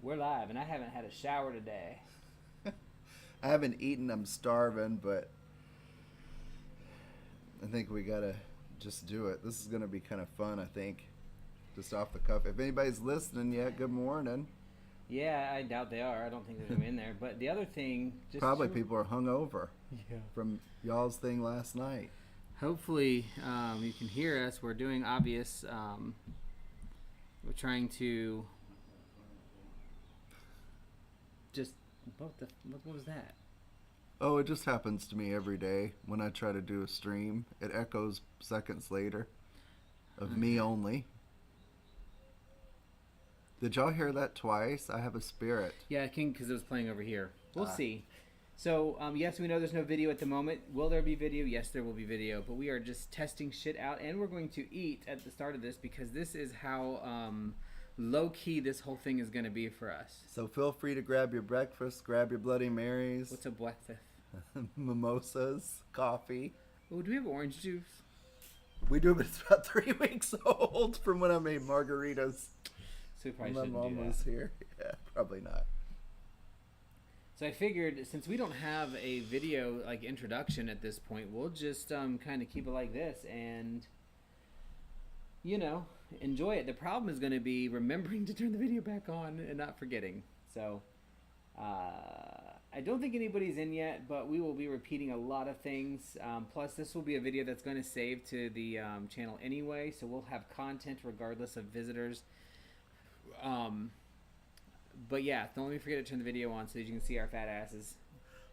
We're live, and I haven't had a shower today. I haven't eaten. I'm starving, but I think we gotta just do it. This is gonna be kind of fun, I think. Just off the cuff. If anybody's listening yet, good morning. Yeah, I doubt they are. I don't think there's anyone in there. But the other thing, just Probably people are hungover Yeah. from y'all's thing last night. Hopefully, you can hear us. We're doing obvious. We're trying to just what was that? Oh, it just happens to me every day when I try to do a stream. It echoes seconds later of me only. Did y'all hear that twice? I have a spirit. Yeah, I think because it was playing over here. We'll see. So, yes, we know there's no video at the moment. Will there be video? Yes, there will be video. But we are just testing shit out, and we're going to eat at the start of this because this is how low-key this whole thing is going to be for us. So feel free to grab your breakfast, grab your Bloody Marys. What's a breakfast? Mimosas, coffee. Oh, do we have orange juice? We do, but it's about 3 weeks old from when I made margaritas. So we probably My shouldn't mom do that. was here. Yeah, probably not. So I figured since we don't have a video like introduction at this point, we'll just kind of keep it like this and, you know, enjoy it. The problem is going to be remembering to turn the video back on and not forgetting. So I don't think anybody's in yet, but we will be repeating a lot of things. Plus, this will be a video that's going to save to the channel anyway, so we'll have content regardless of visitors. But yeah, don't let me forget to turn the video on so that you can see our fat asses.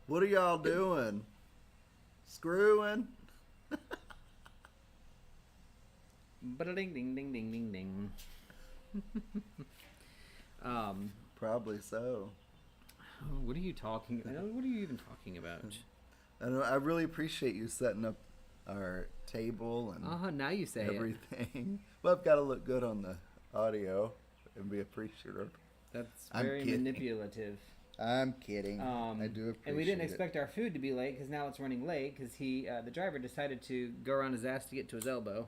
What are y'all doing? Screwing? Ba-da-ding, ding, ding, ding, ding, ding. Probably so. What are you talking? What are you even talking about? I really appreciate you setting up our table and Now you say everything. Well, I've got to look good on the audio and be appreciative. That's I'm very kidding. manipulative. I'm kidding. I do appreciate it. And we didn't expect our food to be late because now it's running late because the driver decided to go around his ass to get to his elbow.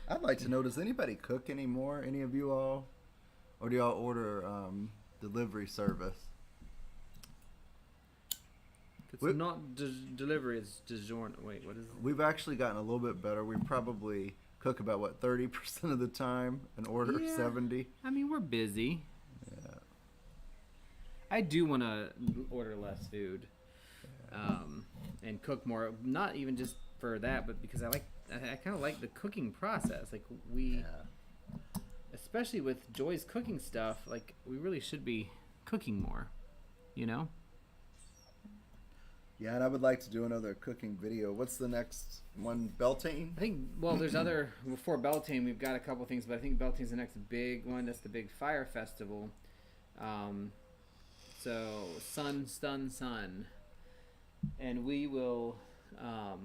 I'd like to know, does anybody cook anymore? Any of you all? Or do y'all order delivery service? It's not delivery, it's DiGiorno. Wait, what is it? We've actually gotten a little bit better. We probably cook about, what, 30% of the time and order 70? I mean, we're busy. Yeah. I do want to order less food and cook more. Not even just for that, but because I kind of like the cooking process. Like especially with Joy's cooking stuff, like we really should be cooking more, you know? Yeah, and I would like to do another cooking video. What's the next one? Beltane? I think, well, there's other, before Beltane, we've got a couple things, but I think Beltane's the next big one. That's the big fire festival. So, Sun. And we will, I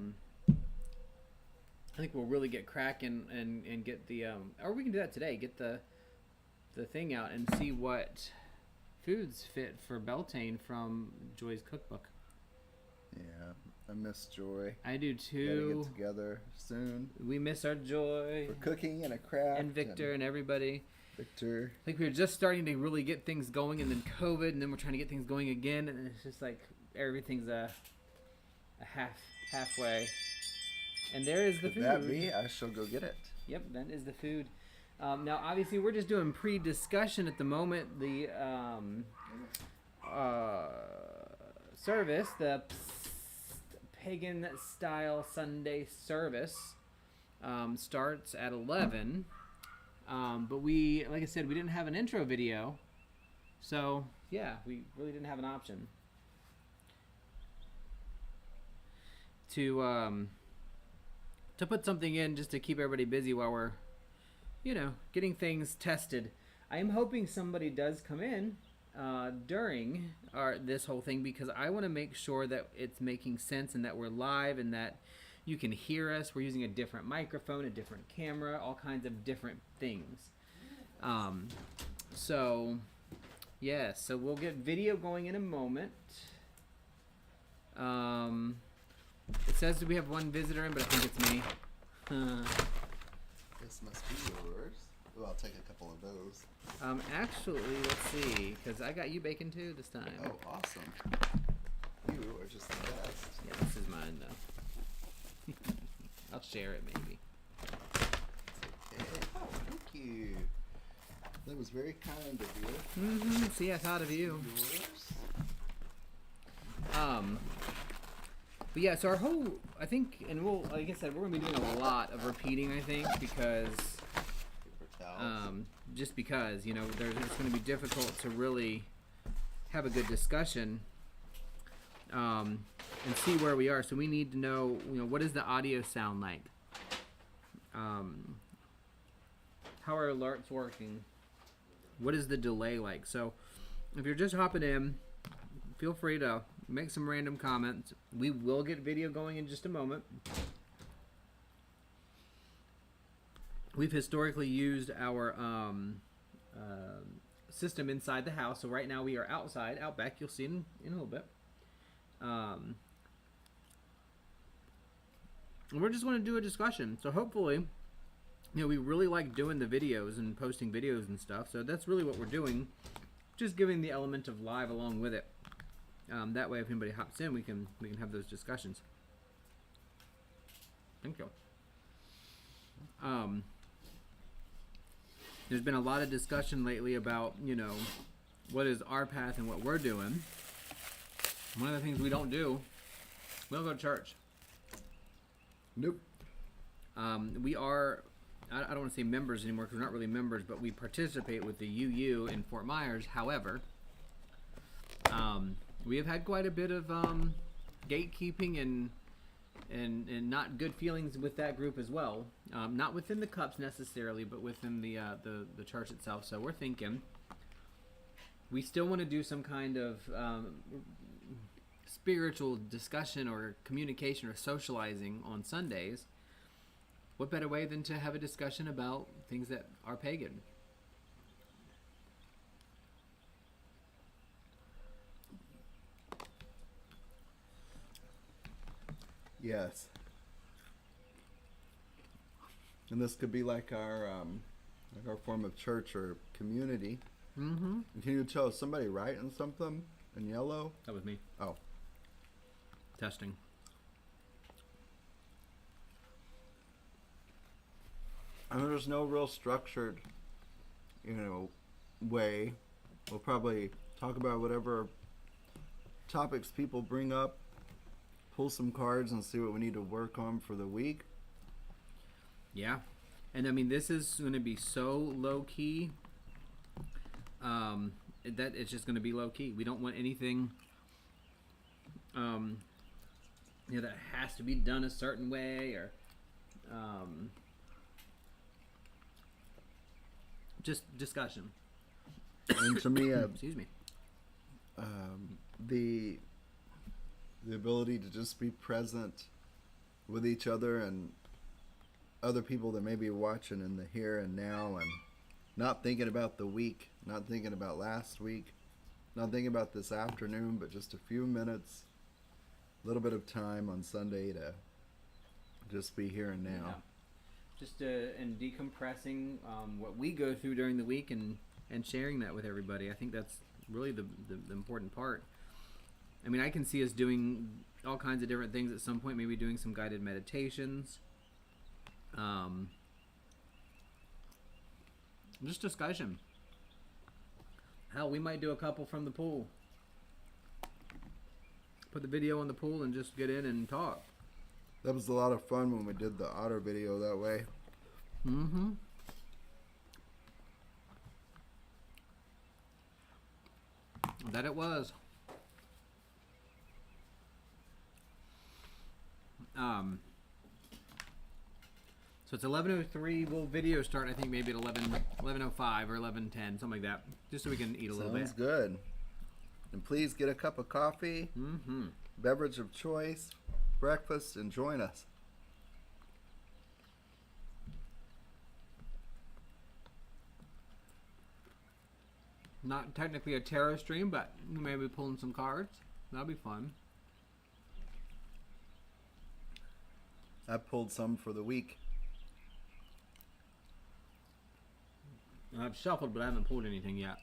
think we'll really get cracking and get the, or we can do that today, get the thing out and see what foods fit for Beltane from Joy's cookbook. Yeah, I miss Joy. I do too. Gotta get together soon. We miss our Joy. For cooking and a craft. And Victor and everybody. Victor. I think we were just starting to really get things going, and then COVID, and then we're trying to get things going again, and it's just like everything's a halfway. And there is the food. That be? I shall go get it. Yep, that is the food. Now, obviously, we're just doing pre-discussion at the moment. The service, the Pagan style Sunday service, starts at 11. But we, like I said, we didn't have an intro video, so yeah, we really didn't have an option to put something in just to keep everybody busy while we're, you know, getting things tested. I am hoping somebody does come in during this whole thing because I want to make sure that it's making sense and that we're live and that you can hear us. We're using a different microphone, a different camera, all kinds of different things. So, yeah, so we'll get video going in a moment. It says we have one visitor in, but I think it's me. This must be yours. Ooh, I'll take a couple of those. Actually, let's see, because I got you bacon too this time. Oh, awesome. You are just the best. Yeah, this is mine though. I'll share it maybe. Okay. Oh, thank you. That was very kind of you. Mm-hmm. See, I thought of you. Yours? But yeah, so our whole, I think, and we'll, like I said, we're gonna be doing a lot of repeating, I think, because, just because, you know, it's gonna be difficult to really have a good discussion, and see where we are. So we need to know, you know, what does the audio sound like? How are alerts working? What is the delay like? So if you're just hopping in, feel free to make some random comments. We will get video going in just a moment. We've historically used our system inside the house. So right now we are outside, out back. You'll see in a little bit. And we're just going to do a discussion. So hopefully, you know, we really like doing the videos and posting videos and stuff. So that's really what we're doing. Just giving the element of live along with it. That way, if anybody hops in, we can have those discussions. Thank you. There's been a lot of discussion lately about, you know, what is our path and what we're doing. One of the things we don't do, we don't go to church. Nope. We are, I don't want to say members anymore because we're not really members, but we participate with the UU in Fort Myers. However, we have had quite a bit of gatekeeping and not good feelings with that group as well. Not within the cups necessarily, but within the church itself. So we're thinking we still want to do some kind of spiritual discussion or communication or socializing on Sundays. What better way than to have a discussion about things that are pagan? Yes. And this could be like our form of church or community. Mm-hmm. Can you tell somebody writing something in yellow? That was me. Oh. Testing. And there's no real structured, you know, way. We'll probably talk about whatever topics people bring up, pull some cards and see what we need to work on for the week. Yeah. And I mean, this is going to be so low key that it's just going to be low key. We don't want anything you know, that has to be done a certain way or just discussion. And to me, excuse me. The ability to just be present with each other and other people that may be watching in the here and now, and not thinking about the week, not thinking about last week, not thinking about this afternoon, but just a few minutes, a little bit of time on Sunday to just be here and now. Yeah. Just and decompressing what we go through during the week and sharing that with everybody. I think that's really the important part. I mean, I can see us doing all kinds of different things at some point, maybe doing some guided meditations. Just discussion. Hell, we might do a couple from the pool. Put the video in the pool and just get in and talk. That was a lot of fun when we did the otter video that way. Mm-hmm. That it was. So it's 11:03. We'll video start, I think, maybe at 11:05 or 11:10, something like that, just so we can eat a little bit. Sounds good. And please get a cup of coffee, beverage of choice, breakfast, and join us. Not technically a tarot stream, but maybe pulling some cards. That'll be fun. I pulled some for the week. I've shuffled, but I haven't pulled anything yet.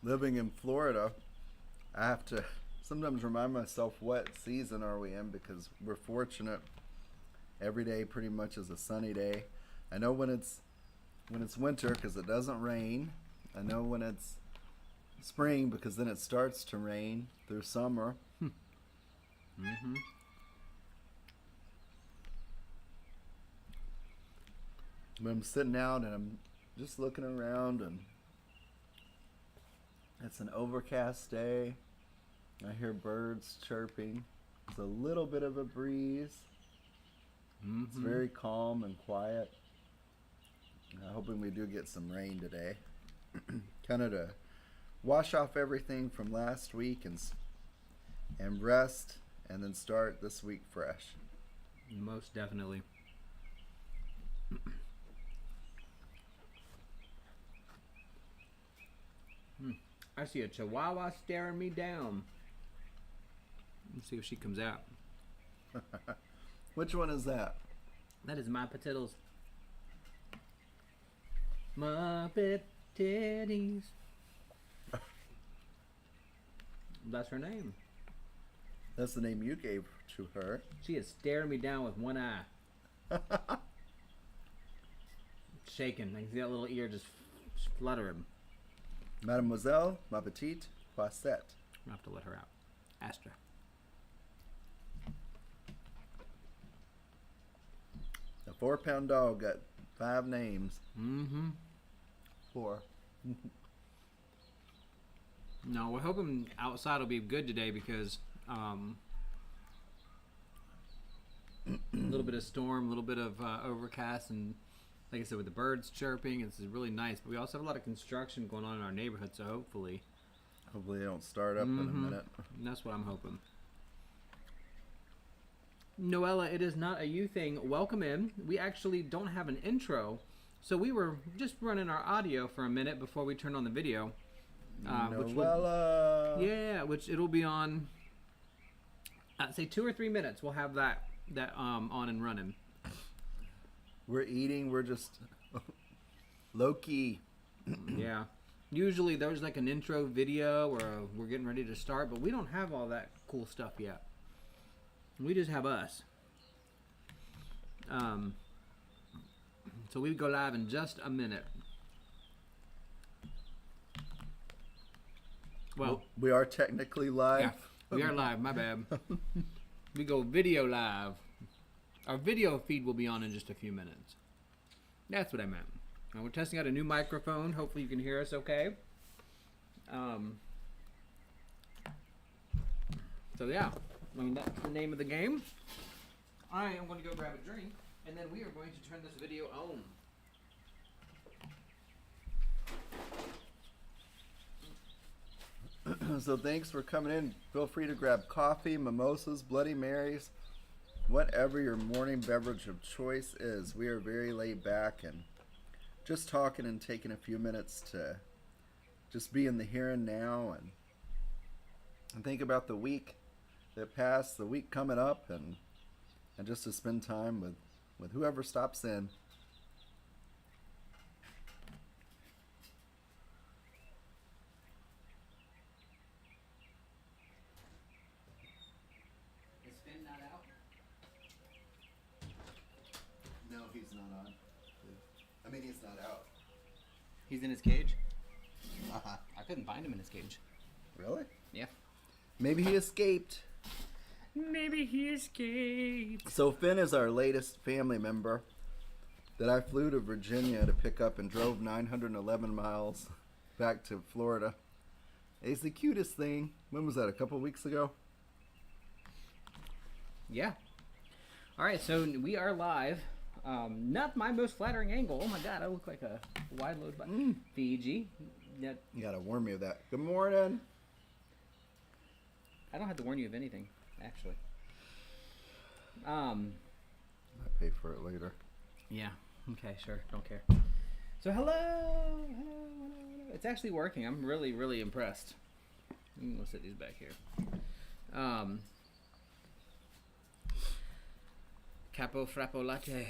Living in Florida, I have to sometimes remind myself what season are we in, because we're fortunate. Every day pretty much is a sunny day. I know when it's winter because it doesn't rain. I know when it's spring because then it starts to rain through summer. Mm-hmm. But I'm sitting out and I'm just looking around, and it's an overcast day. I hear birds chirping. There's a little bit of a breeze. Mm-hmm. It's very calm and quiet. Hoping we do get some rain today. Kind of to wash off everything from last week and rest, and then start this week fresh. Most definitely. I see a chihuahua staring me down. Let's see if she comes out. Which one is that? That is my potatoes. Muppet titties. That's her name. That's the name you gave to her. She is staring me down with one eye. Shaking. I can see that little ear just fluttering. Mademoiselle, ma petite poissette. I'll have to let her out. Astra. A 4-pound dog got 5 names. Mm-hmm. 4. No, we're hoping outside will be good today because a little bit of storm, a little bit of overcast, and like I said, with the birds chirping, it's really nice. But we also have a lot of construction going on in our neighborhood, so hopefully They don't start up in a minute. And that's what I'm hoping. Noella, it is not a you thing. Welcome in. We actually don't have an intro, so we were just running our audio for a minute before we turned on the video. Noella. Which it'll be on. I'd say 2 or 3 minutes. We'll have that on and running. We're eating. We're just low key. Yeah. Usually there's like an intro video or we're getting ready to start, but we don't have all that cool stuff yet. We just have us. So we go live in just a minute. Well, we are technically live. Yeah, we are live. My bad. We go video live. Our video feed will be on in just a few minutes. That's what I meant. We're testing out a new microphone. Hopefully you can hear us okay. So yeah, I mean that's the name of the game. I am going to go grab a drink, and then we are going to turn this video on. So thanks for coming in. Feel free to grab coffee, mimosas, Bloody Marys, whatever your morning beverage of choice is. We are very laid back and just talking and taking a few minutes to just be in the here and now and think about the week that passed, the week coming up, and just to spend time with whoever stops in. Is Finn not out? No, he's not on. I mean, he's not out. He's in his cage? I couldn't find him in his cage. Really? Yeah. Maybe he escaped. Maybe he escaped. So Finn is our latest family member that I flew to Virginia to pick up and drove 911 miles back to Florida. He's the cutest thing. When was that? A couple weeks ago? Yeah. All right, so we are live. Not my most flattering angle. Oh my God, I look like a wide load button. Fiji. You gotta warn me of that. Good morning. I don't have to warn you of anything, actually. I pay for it later. Yeah. Okay, sure. Don't care. So hello. It's actually working. I'm really, really impressed. I'm gonna set these back here. Capo Frappo Latte.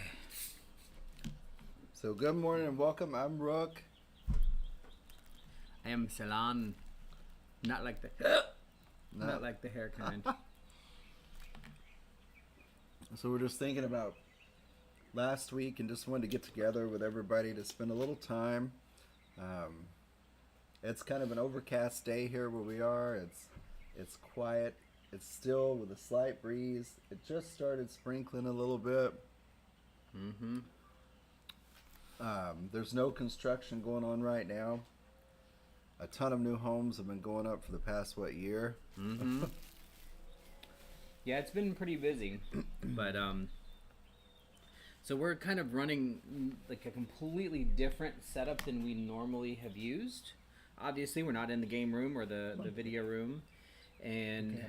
So good morning and welcome. I'm Rook. I am Salann. Not like the No. not like the hair kind. So we're just thinking about last week and just wanted to get together with everybody to spend a little time. It's kind of an overcast day here where we are. It's quiet. It's still with a slight breeze. It just started sprinkling a little bit. Mm-hmm. There's no construction going on right now. A ton of new homes have been going up for the past, year? Mm-hmm. Yeah, it's been pretty busy. But, so we're kind of running like a completely different setup than we normally have used. Obviously, we're not in the game room or the video room. And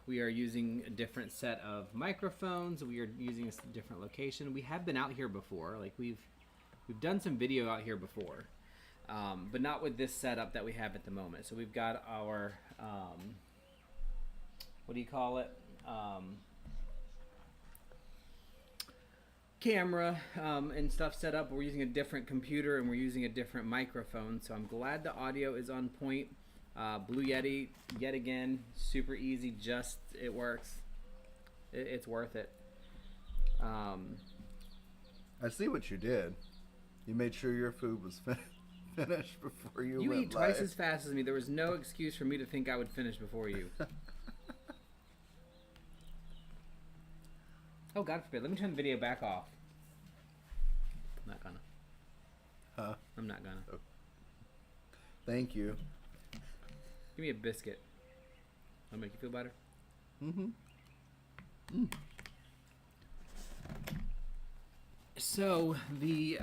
we are using a different set of microphones. We are using a different location. We have been out here before. Like we've done some video out here before, but not with this setup that we have at the moment. So we've got our what do you call it? Camera and stuff set up. We're using a different computer and we're using a different microphone. So I'm glad the audio is on point. Blue Yeti, yet again, super easy, just, it works. It's worth it. I see what you did. You made sure your food was finished before you went eat twice live. as fast as me. There was no excuse for me to think I would finish before you. Oh, God forbid. Let me turn the video back off. I'm not gonna. Huh? I'm not gonna. Oh. Thank you. Give me a biscuit. That'll make you feel better. Mm-hmm. Mm. So the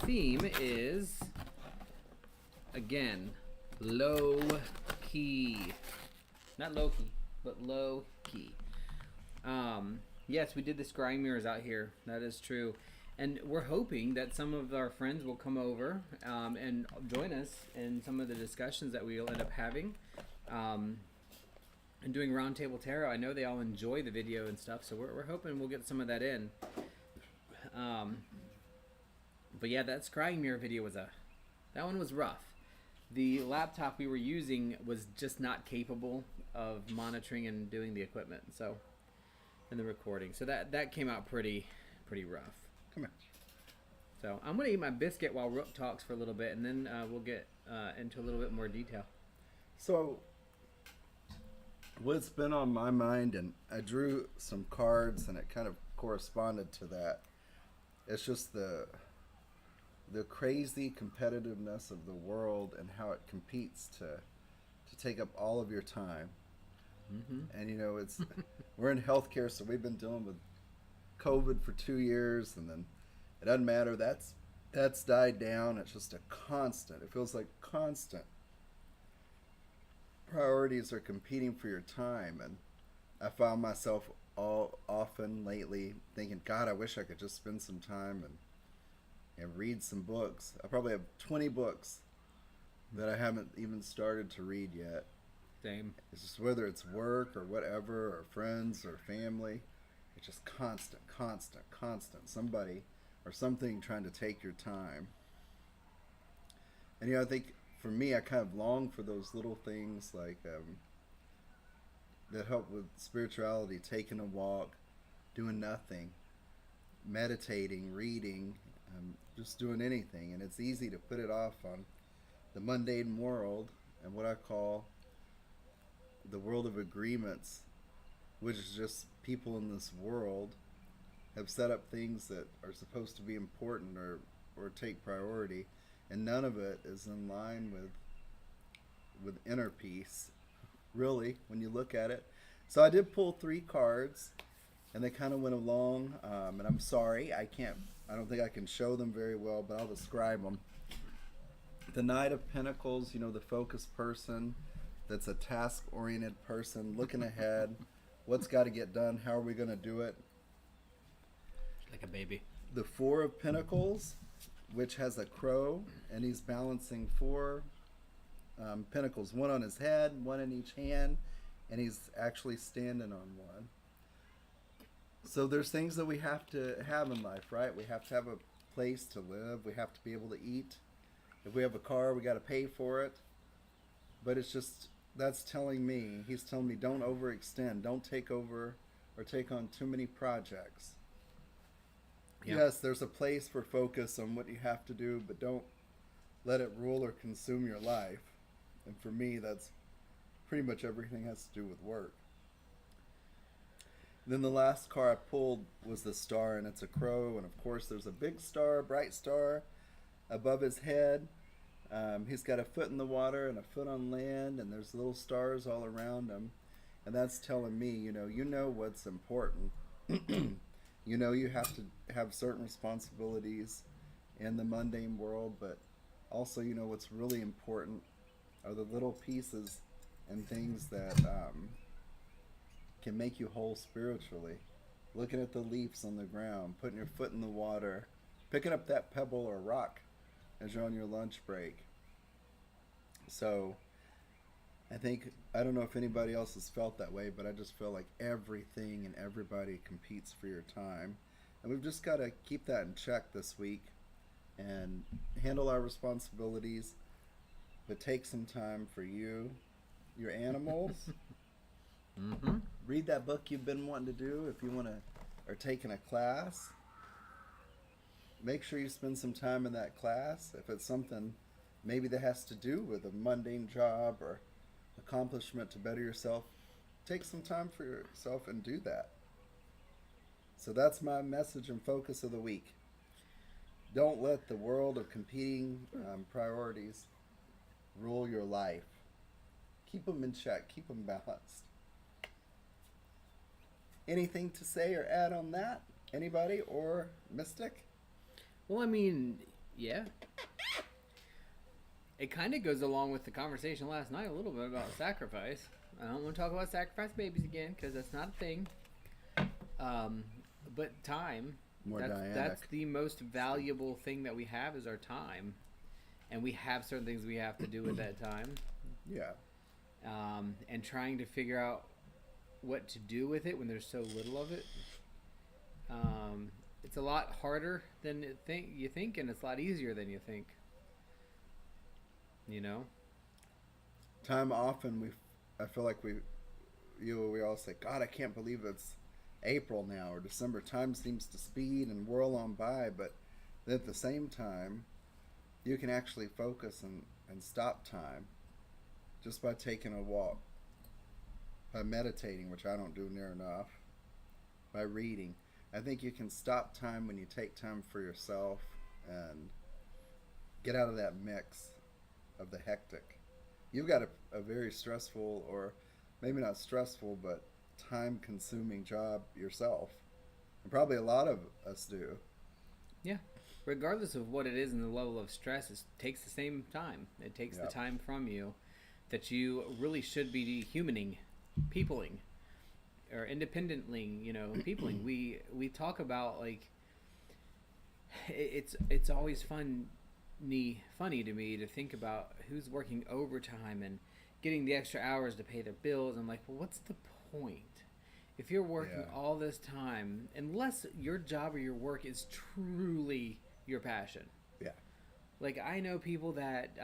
theme is, again, low key. Not low key, but low key. Yes, we did the scrying mirrors out here. That is true. And we're hoping that some of our friends will come over and join us in some of the discussions that we'll end up having and doing Roundtable Tarot. I know they all enjoy the video and stuff, so we're hoping we'll get some of that in. But yeah, that scrying mirror video that one was rough. The laptop we were using was just not capable of monitoring and doing the equipment, so, and the recording. So that came out pretty rough. Come here. So I'm going to eat my biscuit while Rook talks for a little bit, and then we'll get into a little bit more detail. So, what's been on my mind, and I drew some cards, and it kind of corresponded to that. It's just the crazy competitiveness of the world and how it competes to take up all of your time. Mm-hmm. And it's we're in healthcare, so we've been dealing with COVID for 2 years, and then it doesn't matter. That's died down. It's just a constant. It feels like constant. Priorities are competing for your time, and I found myself often lately thinking, God, I wish I could just spend some time and read some books. I probably have 20 books that I haven't even started to read yet. Same. It's just whether it's work or whatever, or friends or family. It's just constant. Somebody or something trying to take your time. And I think for me, I kind of long for those little things like that help with spirituality, taking a walk, doing nothing, meditating, reading, just doing anything. And it's easy to put it off on the mundane world and what I call the world of agreements, which is just people in this world have set up things that are supposed to be important or take priority, and none of it is in line with inner peace, really, when you look at it. So I did pull 3 cards, and they kind of went along, and I'm sorry, I don't think I can show them very well, but I'll describe them. The Knight of Pentacles, the focused person, that's a task-oriented person, looking ahead, what's got to get done, how are we going to do it? Like a baby. The 4 of Pentacles, which has a crow, and he's balancing 4 pentacles, 1 on his head, 1 in each hand, and he's actually standing on one. So there's things that we have to have in life, right? We have to have a place to live. We have to be able to eat. If we have a car, we got to pay for it. But it's just, that's telling me, he's telling me, don't overextend. Don't take over or take on too many projects. Yeah. Yes, there's a place for focus on what you have to do, but don't let it rule or consume your life. And for me, that's pretty much everything has to do with work. Then the last car I pulled was the star, and it's a crow. And of course, there's a big star, bright star, above his head. He's got a foot in the water and a foot on land, and there's little stars all around him. And that's telling me, you know what's important. You have to have certain responsibilities in the mundane world, but also, what's really important are the little pieces and things that can make you whole spiritually. Looking at the leaves on the ground, putting your foot in the water, picking up that pebble or rock as you're on your lunch break. So I don't know if anybody else has felt that way, but I just feel like everything and everybody competes for your time. And we've just got to keep that in check this week and handle our responsibilities, but take some time for you, your animals. Mm-hmm. Read that book you've been wanting to do if you want to, or taking a class. Make sure you spend some time in that class. If it's something maybe that has to do with a mundane job or accomplishment to better yourself, take some time for yourself and do that. So that's my message and focus of the week. Don't let the world of competing priorities rule your life. Keep them in check. Keep them balanced. Anything to say or add on that? Anybody or Mystic? Well, I mean, yeah. It kind of goes along with the conversation last night a little bit about sacrifice. I don't want to talk about sacrifice babies again because that's not a thing. But time, that's the most valuable thing that we have is our time. And we have certain things we have to do with that time. Yeah. And trying to figure out what to do with it when there's so little of it. It's a lot harder than you think, and it's a lot easier than you think. Time often I feel like we all say, God, I can't believe it's April now or December. Time seems to speed and whirl on by, but then at the same time, you can actually focus and stop time just by taking a walk, by meditating, which I don't do near enough, by reading. I think you can stop time when you take time for yourself and get out of that mix of the hectic. You've got a very stressful, or maybe not stressful, but time-consuming job yourself. And probably a lot of us do. Yeah. Regardless of what it is and the level of stress, it takes the same time. It takes the time from you that you really should be humaning, peopling, or independently, peopling. We talk about, like, it's always funny to me to think about who's working overtime and getting the extra hours to pay their bills. I'm like, well, what's the point? If you're working all this time, unless your job or your work is truly your passion. Yeah. Like, I know people that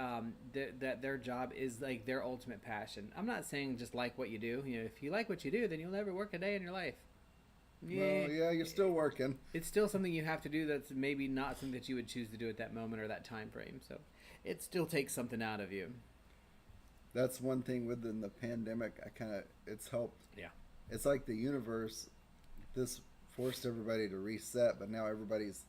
that their job is like their ultimate passion. I'm not saying just like what you do. If you like what you do, then you'll never work a day in your life. Yeah. Well, yeah, you're still working. It's still something you have to do that's maybe not something that you would choose to do at that moment or that time frame. So it still takes something out of you. That's one thing within the pandemic. It's helped. Yeah. It's like the universe, this forced everybody to reset, but now everybody's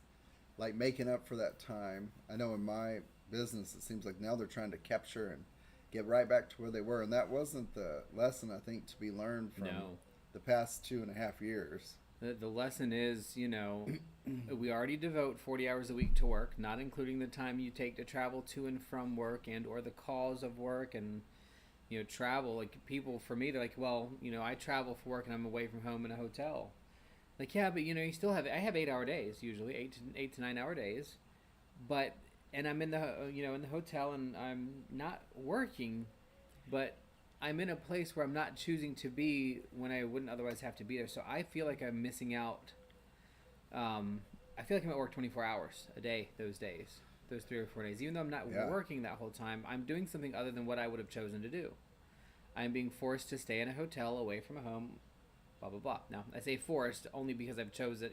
like making up for that time. I know in my business, it seems like now they're trying to capture and get right back to where they were. And that wasn't the lesson, I think, to be learned from the past 2.5 years. The lesson is, we already devote 40 hours a week to work, not including the time you take to travel to and from work and or the calls of work and, travel. Like, people, for me, they're like, well, I travel for work and I'm away from home in a hotel. Like, yeah, but, you still have, I have 8-hour days, usually, 8 to 9 hour days. But, and I'm in the, in the hotel and I'm not working, but I'm in a place where I'm not choosing to be when I wouldn't otherwise have to be there. So I feel like I'm missing out. I feel like I'm at work 24 hours a day those days, those 3 or 4 days. Even though I'm not working that whole time, I'm doing something other than what I would have chosen to do. I'm being forced to stay in a hotel away from a home, blah, blah, blah. Now, I say forced only because I've chosen,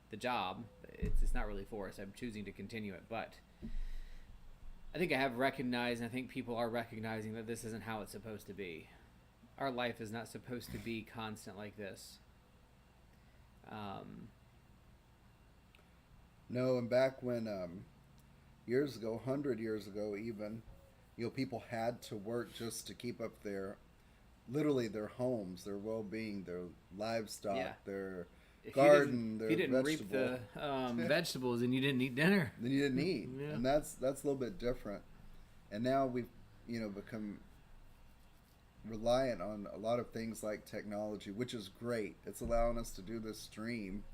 the job. It's not really forced. I'm choosing to continue it. But I think I have recognized, and I think people are recognizing that this isn't how it's supposed to be. Our life is not supposed to be constant like this. No, and back when years ago, 100 years ago even, people had to work just to keep up literally their homes, their well-being, their livestock, their garden, their if you didn't vegetable. reap the vegetables, and you didn't eat dinner. Then you didn't eat, and that's a little bit different. And now we've become reliant on a lot of things like technology, which is great. It's allowing us to do this stream.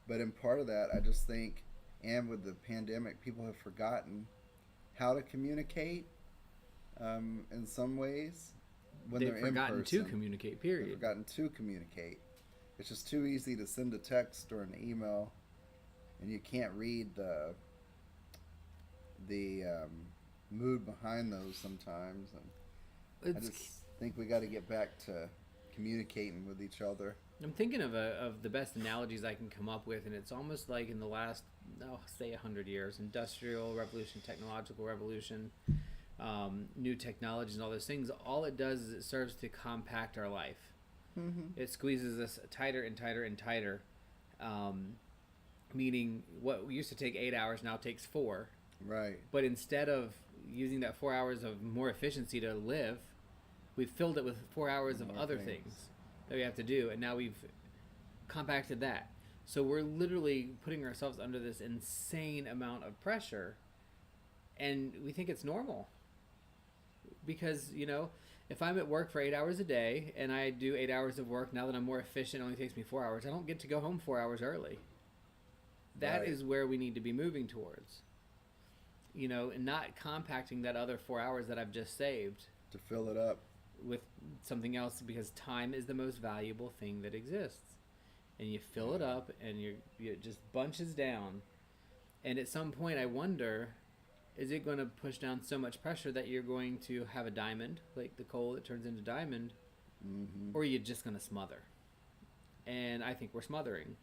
But in part of that, I just think, and with the pandemic, people have forgotten how to communicate in some ways when they're in person. They've forgotten to communicate, period. They've forgotten to communicate. It's just too easy to send a text or an email, and you can't read the mood behind those sometimes. And I just think we got to get back to communicating with each other. I'm thinking of the best analogies I can come up with, and it's almost like in the last, say 100 years, industrial revolution, technological revolution, new technologies and all those things, all it does is it serves to compact our life. Mm-hmm. It squeezes us tighter and tighter and tighter, meaning what used to take 8 hours now takes 4. Right. But instead of using that 4 hours of more efficiency to live, we've filled it with 4 hours of other things that we have to do, and now we've compacted that. So we're literally putting ourselves under this insane amount of pressure, and we think it's normal. Because, if I'm at work for 8 hours a day, and I do 8 hours of work, now that I'm more efficient, it only takes me 4 hours, I don't get to go home 4 hours early. That is where we need to be moving towards. And not compacting that other 4 hours that I've just saved. To fill it up. With something else, because time is the most valuable thing that exists, and you fill it up, and it just bunches down, and at some point I wonder, is it going to push down so much pressure that you're going to have a diamond, like the coal that turns into diamond, or are you just going to smother? And I think we're smothering.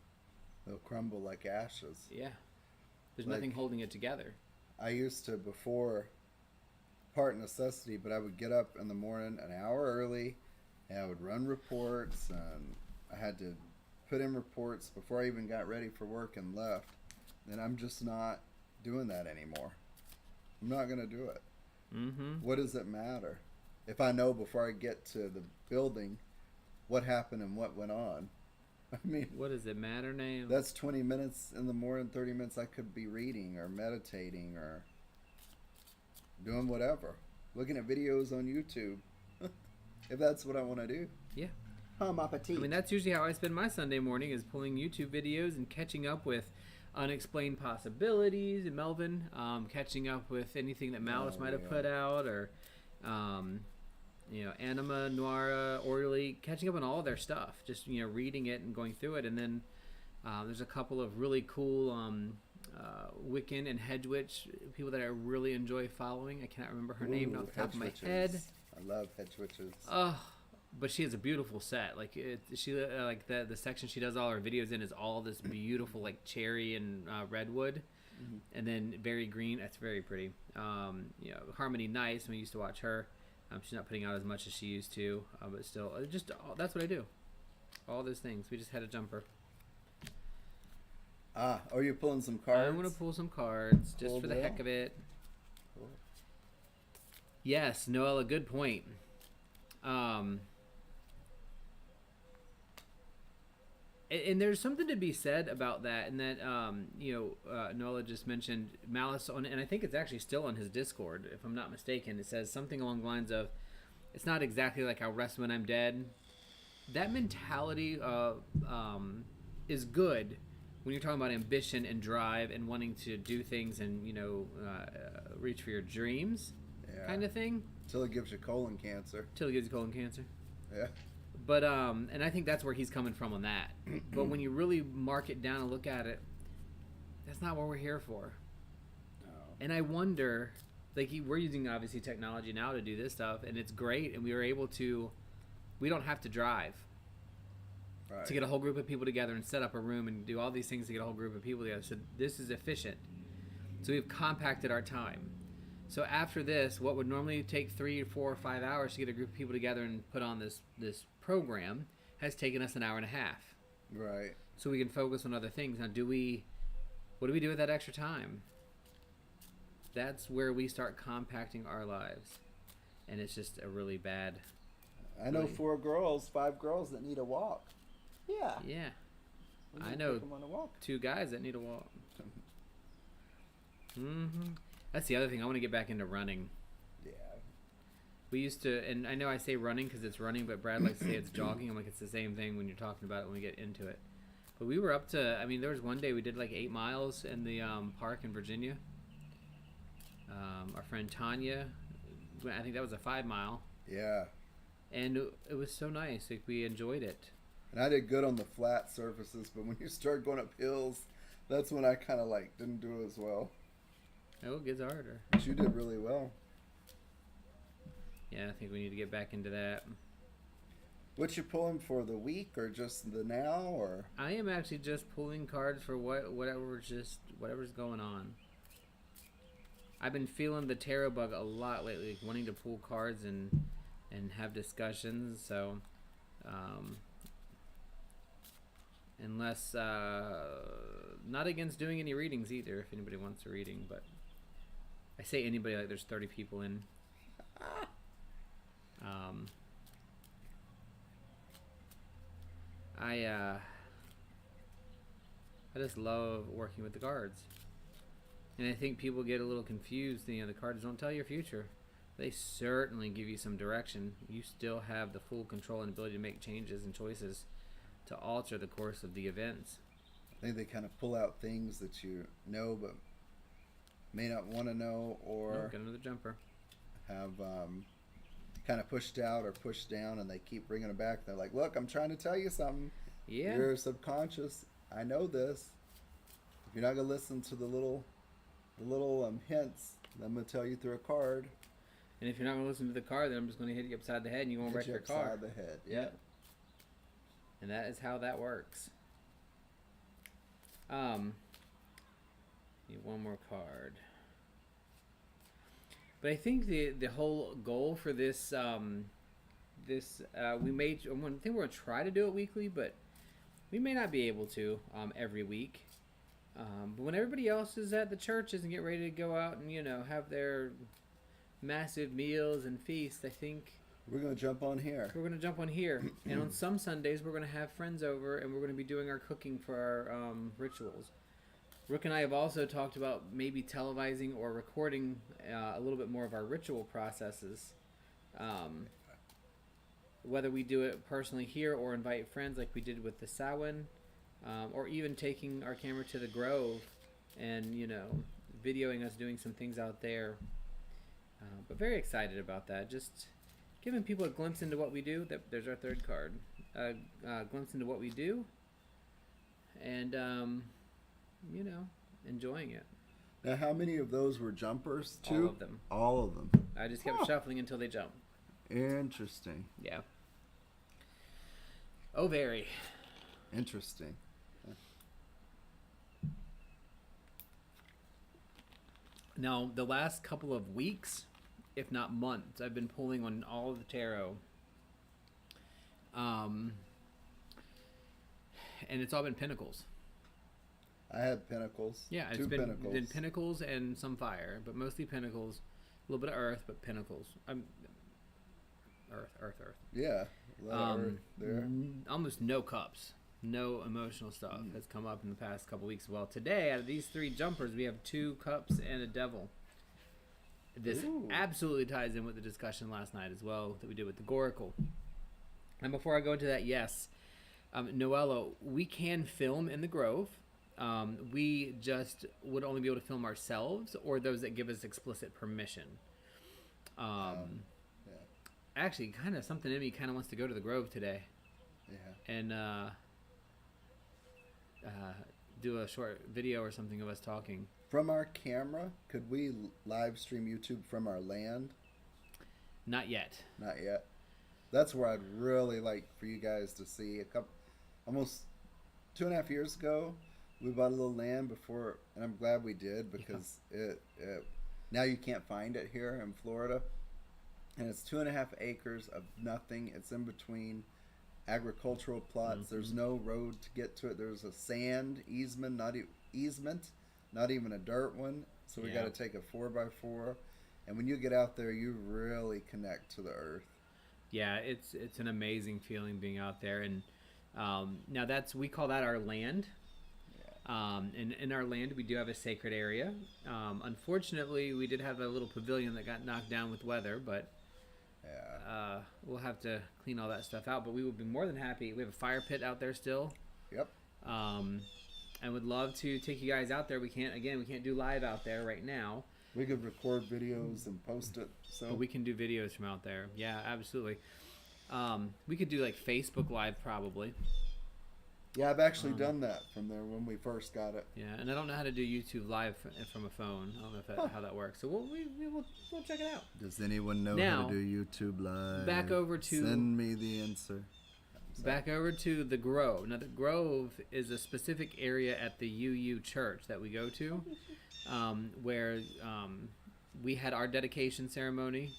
They'll crumble like ashes. Yeah, there's nothing holding it together. I used to, before, part necessity, but I would get up in the morning an hour early, and I would run reports, and I had to put in reports before I even got ready for work and left. And I'm just not doing that anymore. I'm not going to do it. Mm-hmm. What does it matter if I know before I get to the building what happened and what went on? I mean, what does it matter now? That's 20 minutes in the morning, 30 minutes I could be reading or meditating or doing whatever, looking at videos on YouTube, if that's what I want to do. Yeah. Bon appetit. I mean, that's usually how I spend my Sunday morning, is pulling YouTube videos and catching up with Unexplained Possibilities and Melvin, catching up with anything that Malice might have put out, or Anima, Noira, Orderly, catching up on all their stuff, just reading it and going through it. And then there's a couple of really cool Wiccan and Hedge Witch people that I really enjoy following. I cannot remember her name off the top of my head. I love Hedge Witches. But she has a beautiful set. Like she like the section she does all her videos in is all this beautiful like cherry and redwood, and then very green. That's very pretty. Harmony Nice. We used to watch her. She's not putting out as much as she used to, but still, just that's what I do. All those things. We just had a jumper. Are you pulling some cards? I'm gonna pull some cards just for the heck of it. Cool. Yes, Noel, a good point. And there's something to be said about that, and that Nola just mentioned Malice on, and I think it's actually still on his Discord, if I'm not mistaken. It says something along the lines of, "It's not exactly like I'll rest when I'm dead." That mentality is good when you're talking about ambition and drive and wanting to do things and reach for your dreams, kind of thing. Till it gives you colon cancer. Till it gives you colon cancer. Yeah. But and I think that's where he's coming from on that. But when you really mark it down and look at it, that's not what we're here for. No. And I wonder, like, we're using obviously technology now to do this stuff, and it's great. And we were able to, we don't have to drive Right. to get a whole group of people together and set up a room and do all these things to get a whole group of people together. So this is efficient. So we've compacted our time. So after this, what would normally take 3 or 4 or 5 hours to get a group of people together and put on this program has taken us an hour and a half. Right. So we can focus on other things. Now, what do we do with that extra time? That's where we start compacting our lives. And it's just a really bad... I know Really? 5 girls that need a walk. Yeah. Yeah. We need I to know take 'em on a walk. 2 guys that need a walk. That's the other thing. I want to get back into running. Yeah. We used to, and I know I say running because it's running, but Brad likes to say it's jogging. I'm like, it's the same thing when you're talking about it when we get into it. But we were up to, I mean, there was one day we did like 8 miles in the park in Virginia. Our friend Tanya, I think that was a 5 mile. Yeah. And it was so nice. Like, we enjoyed it. And I did good on the flat surfaces, but when you start going up hills, that's when I kind of like didn't do as well. Oh, it gets harder. But you did really well. Yeah, I think we need to get back into that. What you pulling for, the week or just the now, or? I am actually just pulling cards for whatever's going on. I've been feeling the tarot bug a lot lately, like wanting to pull cards and have discussions. So, unless not against doing any readings either, if anybody wants a reading, but I say anybody like there's 30 people in. I just love working with the cards. And I think people get a little confused. You know, the cards don't tell your future. They certainly give you some direction. You still have the full control and ability to make changes and choices to alter the course of the events. I think they kind of pull out things that you know but may not want to know, or Got another jumper. have kind of pushed out or pushed down, and they keep bringing it back. They're like, look, I'm trying to tell you something. Yeah. You're subconscious. I know this. If you're not going to listen to the little hints, I'm going to tell you through a card. And if you're not going to listen to the card, then I'm just going to hit you upside the head and you won't Hit wreck you your car. upside the head. Yep. And that is how that works. Need one more card. But I think the whole goal for this we may, I think we're going to try to do it weekly, but we may not be able to every week. But when everybody else is at the churches and get ready to go out and, you know, have their massive meals and feasts, I think We're going to jump on here. we're going to jump on here. And on some Sundays, we're going to have friends over and we're going to be doing our cooking for our rituals. Rook and I have also talked about maybe televising or recording a little bit more of our ritual processes. Whether we do it personally here or invite friends like we did with the Samhain, or even taking our camera to the Grove and, you know, videoing us doing some things out there. But very excited about that. Just giving people a glimpse into what we do. There's our third card. Glimpse into what we do. And, you know, enjoying it. Now, how many of those were jumpers, too? All of them. All of them. I just kept shuffling until they jump. Interesting. Yeah. Oh, very. Interesting. Now, the last couple of weeks, if not months, I've been pulling on all of the tarot. And it's all been Pentacles. I had Pentacles. Yeah, it's Two been Pentacles. Pentacles and some fire, but mostly Pentacles. A little bit of Earth, but Pentacles. Earth. Yeah. A lot of earth there. Almost no cups. No emotional stuff has come up in the past couple weeks. Well, today, out of these 3 jumpers, we have 2 cups and a devil. This absolutely ties in with the discussion last night as well that we did with the Goracle. And before I go into that, yes, Noella, we can film in the Grove. We just would only be able to film ourselves or those that give us explicit permission. actually kind of something in me kind of wants to go to the Grove today. Yeah. And do a short video or something of us talking. From our camera, could we live stream YouTube from our land? Not yet. Not yet. That's where I'd really like for you guys to see. Almost 2.5 years ago, we bought a little land before, and I'm glad we did because it now you can't find it here in Florida, and it's 2.5 acres of nothing. It's in between agricultural plots. Mm-hmm. There's no road to get to it. There's a sand easement, not even a dirt one. So we got to take a 4x4, and when you get out there, you really connect to the earth. Yeah, it's an amazing feeling being out there, and now we call that our land. And in our land, we do have a sacred area. Unfortunately, we did have a little pavilion that got knocked down with weather, but we'll have to clean all that stuff out. But we would be more than happy. We have a fire pit out there still. Yep. And would love to take you guys out there. We can't do live out there right now. We could record videos and post it. But we can do videos from out there. Yeah, absolutely. We could do like Facebook Live probably. Yeah, I've actually done that from there when we first got it. Yeah, and I don't know how to do YouTube Live from a phone. I don't know how that works. So we'll check it out. Does anyone know how to do YouTube Live? Back over to... Send me the answer. Back over to the Grove. Now, the Grove is a specific area at the UU Church that we go to, where we had our dedication ceremony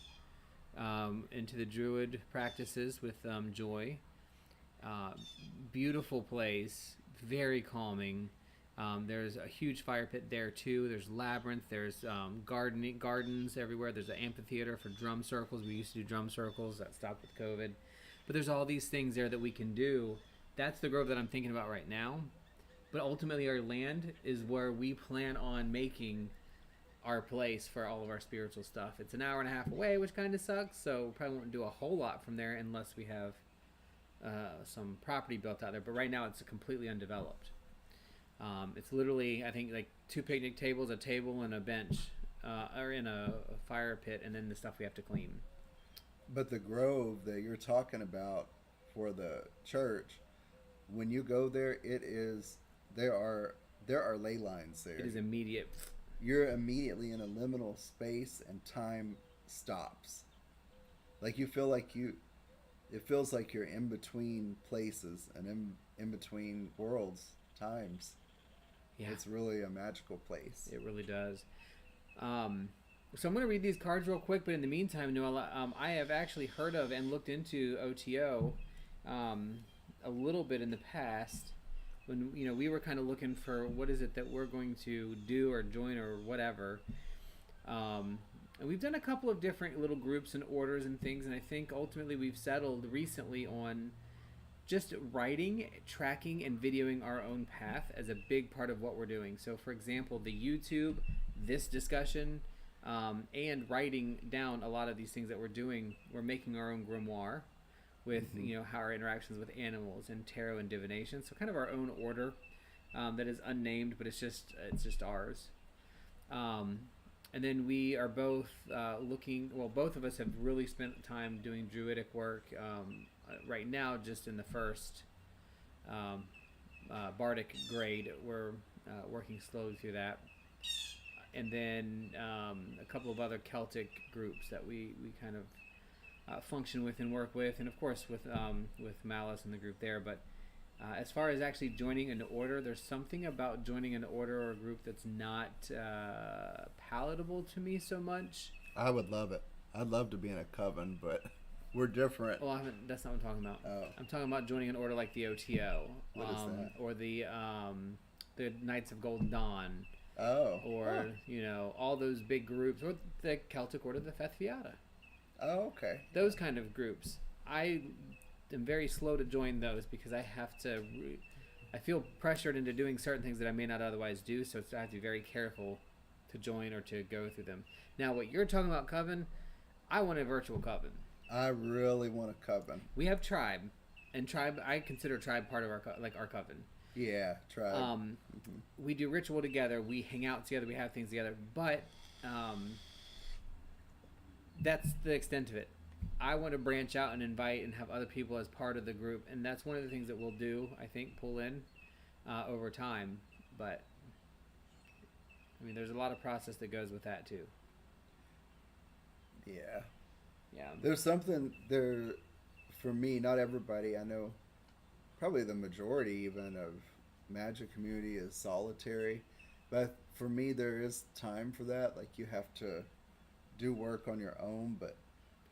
into the Druid practices with Joy. Beautiful place, very calming. There's a huge fire pit there too. There's labyrinth. There's gardens everywhere. There's an amphitheater for drum circles. We used to do drum circles. That stopped with COVID. But there's all these things there that we can do. That's the Grove that I'm thinking about right now. But ultimately, our land is where we plan on making our place for all of our spiritual stuff. It's an hour and a half away, which kind of sucks. So we probably won't do a whole lot from there unless we have some property built out there, but right now it's completely undeveloped. It's literally, I think, like 2 picnic tables, a table, and a bench, or in a fire pit, and then the stuff we have to clean. But the Grove that you're talking about for the church, when you go there, there are ley lines there. It is immediate. You're immediately in a liminal space, and time stops. Like you feel like it feels like you're in between places and in between worlds, times. Yeah. It's really a magical place. It really does. So I'm going to read these cards real quick, but in the meantime, Noella, I have actually heard of and looked into OTO a little bit in the past when we were kind of looking for what is it that we're going to do or join or whatever. And we've done a couple of different little groups and orders and things, and I think ultimately we've settled recently on just writing, tracking, and videoing our own path as a big part of what we're doing. So, for example, the YouTube, this discussion, and writing down a lot of these things that we're doing. We're making our own grimoire with, how our interactions with animals and tarot and divination. So kind of our own order that is unnamed, but it's just ours. And then we are both both of us have really spent time doing druidic work. Right now, just in the first bardic grade, we're working slowly through that. And then a couple of other Celtic groups that we kind of function with and work with. And of course with Malice and the group there. But as far as actually joining an order, there's something about joining an order or a group that's not palatable to me so much. I would love it. I'd love to be in a coven, but we're different. Well, that's not what I'm talking about. Oh. I'm talking about joining an order like the OTO. What is that? Or the Knights of Golden Dawn. Oh. Or, all those big groups. Or the Celtic Order, the Feth Fiata. Oh, okay. Those kind of groups. I am very slow to join those because I have to... I feel pressured into doing certain things that I may not otherwise do, so I have to be very careful to join or to go through them. Now, what you're talking about, coven, I want a virtual coven. I really want a coven. We have tribe, and tribe, I consider tribe part of our coven. Yeah, tribe. We do ritual together, we hang out together, we have things together, but that's the extent of it. I want to branch out and invite and have other people as part of the group, and that's one of the things that we'll do. I think pull in over time, but I mean, there's a lot of process that goes with that too. Yeah. Yeah. There's something there for me, not everybody. I know probably the majority even of Magic community is solitary. But for me, there is time for that. Like you have to do work on your own. But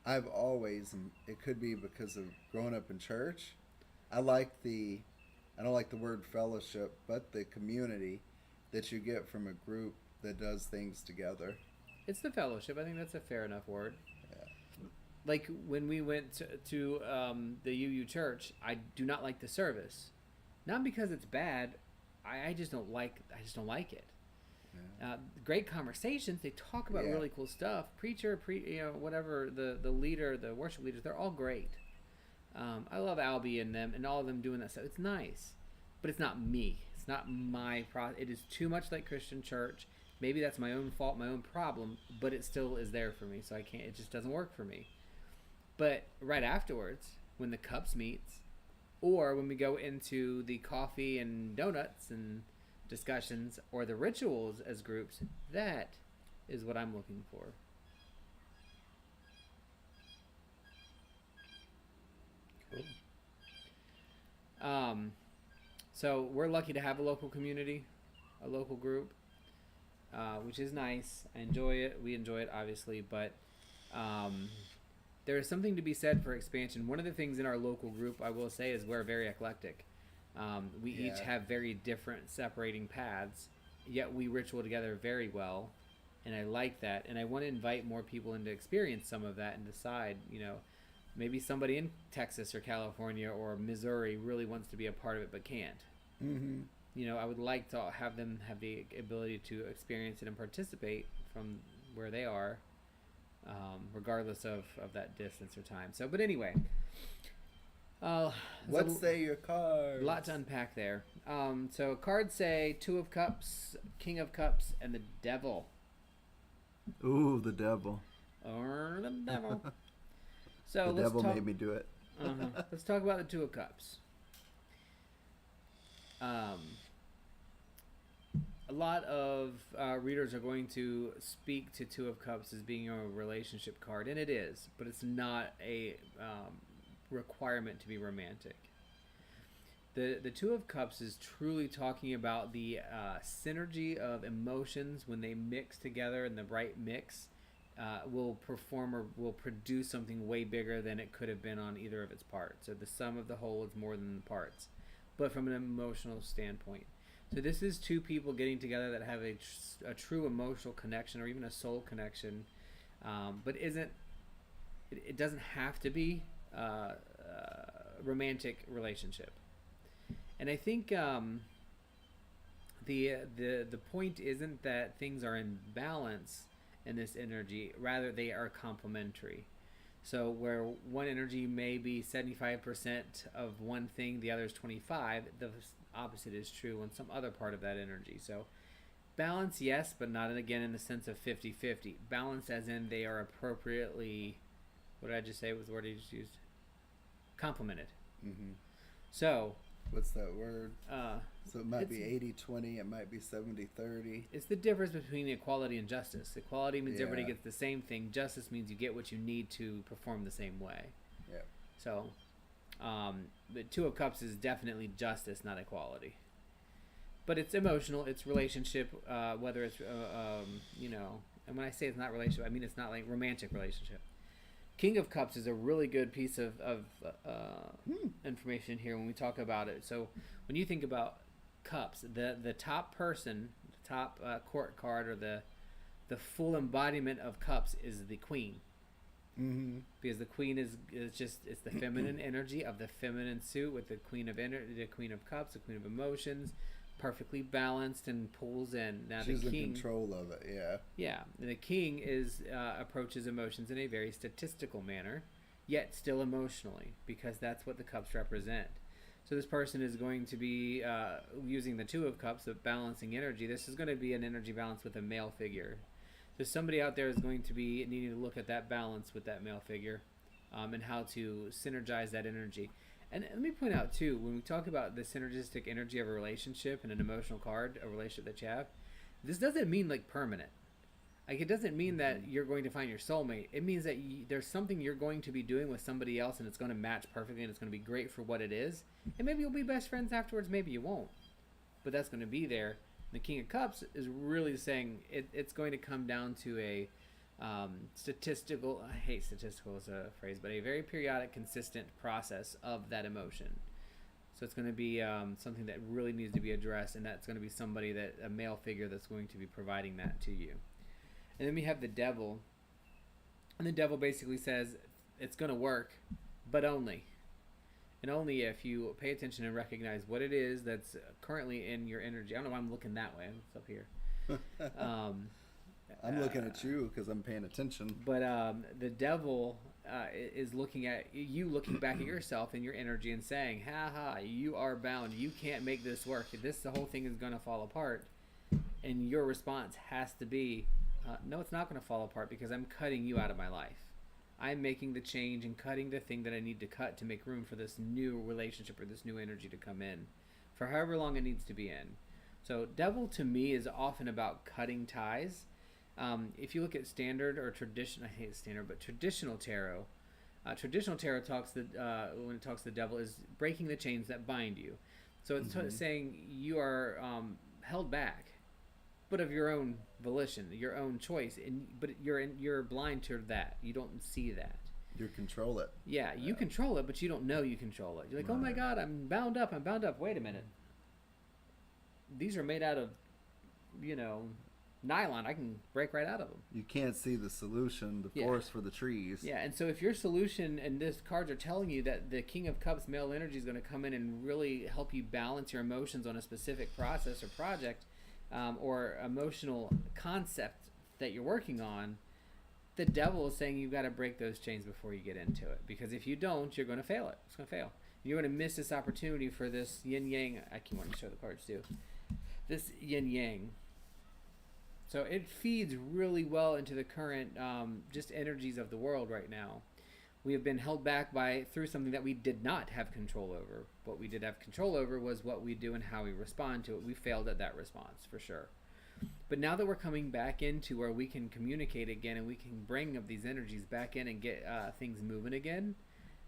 I've always, and it could be because of growing up in church, I like the, I don't like the word fellowship, but the community that you get from a group that does things together. It's the fellowship. I think that's a fair enough word. Yeah. Like when we went to the UU church, I do not like the service, not because it's bad. I just don't like. I just don't like it. Yeah. Great conversations. They talk about really cool stuff. Preacher, whatever the leader, the worship leaders, they're all great. I love Albie and them and all of them doing that stuff. It's nice, but it's not me. It's not my It is too much like Christian church. Maybe that's my own fault, my own problem, but it still is there for me. So I can't. It just doesn't work for me. But right afterwards, when the cups meets, or when we go into the coffee and donuts and discussions, or the rituals as groups, that is what I'm looking for. Cool. So we're lucky to have a local community, a local group, which is nice. I enjoy it. We enjoy it, obviously, but there is something to be said for expansion. One of the things in our local group, I will say, is we're very eclectic. We each have very different separating paths, yet we ritual together very well, and I like that. And I want to invite more people in to experience some of that and decide, maybe somebody in Texas or California or Missouri really wants to be a part of it but can't. Mm-hmm. I would like to have them have the ability to experience it and participate from where they are, regardless of that distance or time. So, but anyway. What say your cards? A lot to unpack there. So cards say Two of Cups, King of Cups, and the Devil. Ooh, the devil. Or the Devil. So the devil made me do it. Let's talk about the Two of Cups. A lot of readers are going to speak to Two of Cups as being a relationship card, and it is, but it's not a requirement to be romantic. The Two of Cups is truly talking about the synergy of emotions when they mix together, and the right mix will perform or will produce something way bigger than it could have been on either of its parts. So the sum of the whole is more than the parts, but from an emotional standpoint. So this is two people getting together that have a true emotional connection or even a soul connection, but it doesn't have to be romantic relationship. And I think the point isn't that things are in balance in this energy, rather they are complementary. So where one energy may be 75% of one thing, the other is 25, the opposite is true on some other part of that energy. So balance, yes, but not again in the sense of 50-50. Balance as in they are appropriately, what did I just say was the word I just used? Complemented. Mm-hmm. So what's that word? So it might be 80-20, it might be 70-30. It's the difference between equality and justice. Equality means everybody gets the same thing. Justice means you get what you need to perform the same way. Yeah. So the Two of Cups is definitely justice, not equality. But it's emotional, it's relationship, whether it's, and when I say it's not relationship, I mean it's not like romantic relationship. King of Cups is a really good piece of information here when we talk about it. So when you think about cups, the top person, the top court card, or the full embodiment of cups is the queen. Mm-hmm. Because the queen is it's the feminine energy of the feminine suit with the queen of the queen of cups, the queen of emotions, perfectly balanced and pulls in. Now she's the king, in control of it. Yeah. And the king approaches emotions in a very statistical manner, yet still emotionally, because that's what the cups represent. So this person is going to be using the Two of Cups of balancing energy. This is going to be an energy balance with a male figure. So somebody out there is going to be needing to look at that balance with that male figure. and how to synergize that energy. And let me point out too, when we talk about the synergistic energy of a relationship and an emotional card, a relationship that you have, this doesn't mean like permanent. Like it doesn't mean that you're going to find your soulmate. It means that there's something you're going to be doing with somebody else, and it's going to match perfectly, and it's going to be great for what it is. And maybe you'll be best friends afterwards. Maybe you won't, but that's going to be there. The King of Cups is really saying it's going to come down to a statistical. I hate statistical as a phrase, but a very periodic, consistent process of that emotion. So it's going to be something that really needs to be addressed, and that's going to be somebody a male figure that's going to be providing that to you. And then we have the devil. And the devil basically says it's going to work, but only. And only if you pay attention and recognize what it is that's currently in your energy. I don't know why I'm looking that way. It's up here. I'm looking at you because I'm paying attention. But the devil is looking at you, looking back at yourself and your energy and saying, ha ha, you are bound. You can't make this work. The whole thing is going to fall apart. And your response has to be, no, it's not going to fall apart because I'm cutting you out of my life. I'm making the change and cutting the thing that I need to cut to make room for this new relationship or this new energy to come in for however long it needs to be in. So devil to me is often about cutting ties. If you look at standard or traditional, I hate standard, but traditional tarot talks when it talks to the devil is breaking the chains that bind you. So it's saying you are held back, but of your own volition, your own choice, but you're blind to that. You don't see that. You control it. Yeah, you control it, but you don't know you control it. You're like, oh my God, I'm bound up. Wait a minute. These are made out of, nylon. I can break right out of them. You can't see the solution, the forest for the trees. Yeah, and so if your solution and this cards are telling you that the King of Cups male energy is going to come in and really help you balance your emotions on a specific process or project or emotional concept that you're working on, the devil is saying you've got to break those chains before you get into it. Because if you don't, you're going to fail it. It's going to fail. You're going to miss this opportunity for this yin-yang. I can't want to show the cards too. This yin-yang. So it feeds really well into the current just energies of the world right now. We have been held back through something that we did not have control over. What we did have control over was what we do and how we respond to it. We failed at that response, for sure. But now that we're coming back into where we can communicate again and we can bring up these energies back in and get things moving again,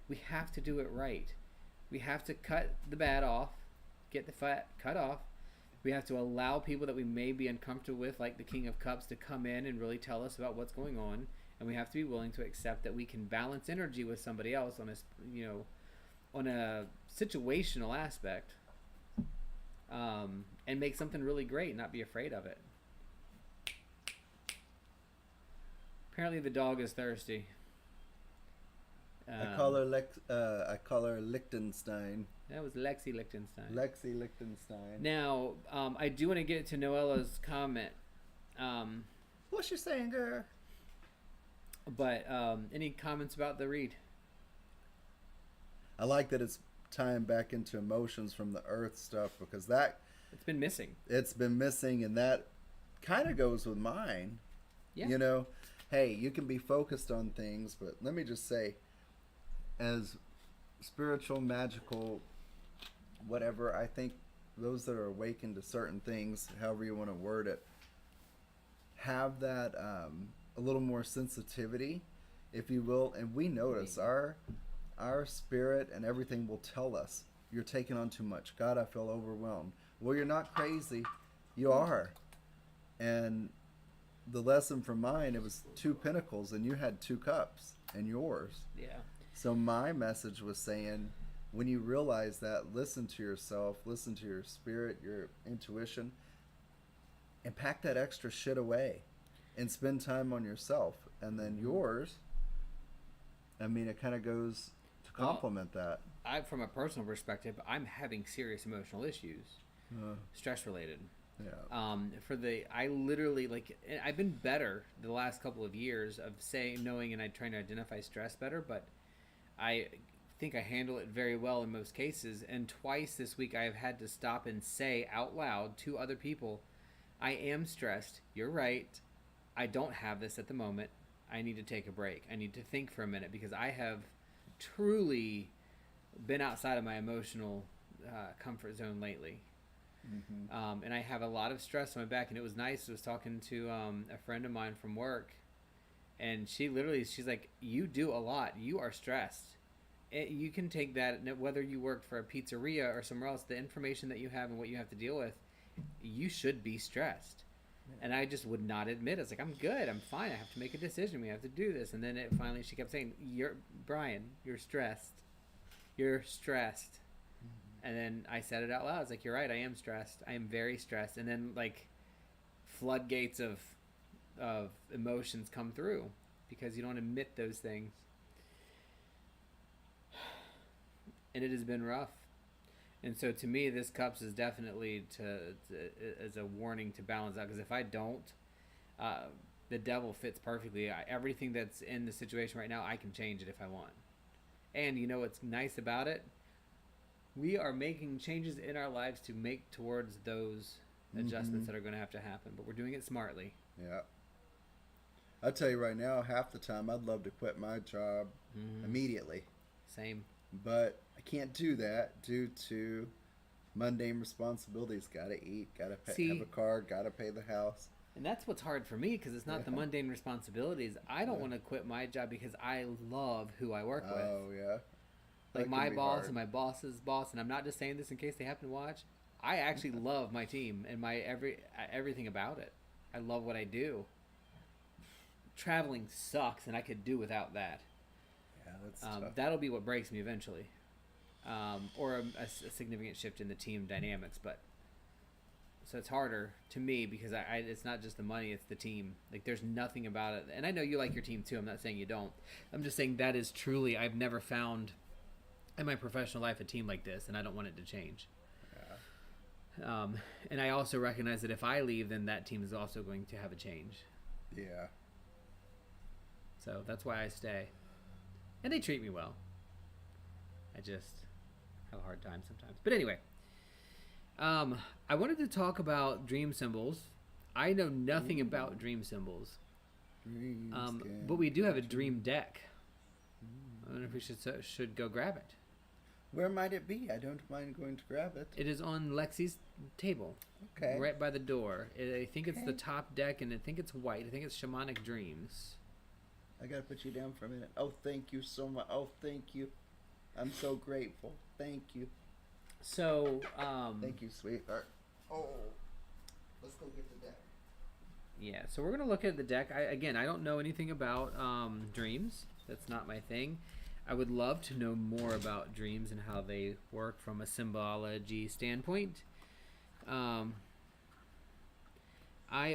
we have to do it right. We have to cut the bad off, get the fat cut off. We have to allow people that we may be uncomfortable with, like the King of Cups, to come in and really tell us about what's going on. And we have to be willing to accept that we can balance energy with somebody else on a situational aspect, and make something really great and not be afraid of it. Apparently the dog is thirsty. I call her Liechtenstein. That was Lexi Liechtenstein. Lexi Liechtenstein. Now, I do want to get to Noella's comment. What's she saying, girl? But any comments about the read? I like that it's tying back into emotions from the earth stuff because it's been missing. It's been missing, and that kind of goes with mine. Yeah. Hey, you can be focused on things, but let me just say, as spiritual, magical, whatever, I think those that are awakened to certain things, however you want to word it, have that a little more sensitivity, if you will, and we notice our spirit and everything will tell us, you're taking on too much. God, I feel overwhelmed. Well, you're not crazy. You are. And the lesson from mine, it was 2 pentacles, and you had 2 cups in yours. Yeah. So my message was saying, when you realize that, listen to yourself, listen to your spirit, your intuition, and pack that extra shit away and spend time on yourself. And then yours, it kind of goes to complement that. From a personal perspective, I'm having serious emotional issues, stress related. Yeah. I literally, I've been better the last couple of years of knowing and trying to identify stress better, but I think I handle it very well in most cases. And twice this week I have had to stop and say out loud to other people, I am stressed. You're right. I don't have this at the moment. I need to take a break. I need to think for a minute because I have truly been outside of my emotional comfort zone lately. Mm-hmm. And I have a lot of stress on my back. And it was nice. I was talking to a friend of mine from work, and she's like, you do a lot. You are stressed. You can take that, whether you work for a pizzeria or somewhere else, the information that you have and what you have to deal with, you should be stressed. And I just would not admit it. It's like, I'm good. I'm fine. I have to make a decision. We have to do this. And then she kept saying, Brian, you're stressed. You're stressed. And then I said it out loud. I was like, you're right. I am stressed. I am very stressed. And then like floodgates of emotions come through because you don't admit those things. And it has been rough. And so to me, this cups is definitely as a warning to balance out. Because if I don't, the devil fits perfectly. Everything that's in the situation right now, I can change it if I want. And you know what's nice about it? We are making changes in our lives to make towards those adjustments that are going to happen. But we're doing it smartly. Yeah. I'll tell you right now, half the time I'd love to quit my job immediately. Same. But I can't do that due to mundane responsibilities. Got to eat, got to have a car, got to pay the house. And that's what's hard for me because it's not the mundane responsibilities. I don't want to quit my job because I love who I work with. Oh, yeah. Like my boss and my boss's boss, and I'm not just saying this in case they happen to watch. I actually love my team and my everything about it. I love what I do. Traveling sucks, and I could do without that. Yeah, that's tough. That'll be what breaks me eventually, or a significant shift in the team dynamics. But so it's harder to me because it's not just the money; it's the team. Like there's nothing about it, and I know you like your team too. I'm not saying you don't. I'm just saying that is truly I've never found in my professional life a team like this, and I don't want it to change. Yeah. And I also recognize that if I leave, then that team is also going to have a change. Yeah. So that's why I stay. And they treat me well. I just have a hard time sometimes. But anyway, I wanted to talk about dream symbols. I know nothing about dream symbols. But we do have a dream deck. I wonder if we should go grab it. Where might it be? I don't mind going to grab it. It is on Lexi's table. Okay. Right by the door. I think it's the top deck, and I think it's white. I think it's Shamanic Dreams. I gotta put you down for a minute. Oh, thank you so much. Oh, thank you. I'm so grateful. Thank you. So, thank you, sweetheart. Oh, let's go get the deck. Yeah, so we're gonna look at the deck. I don't know anything about dreams. That's not my thing. I would love to know more about dreams and how they work from a symbology standpoint. I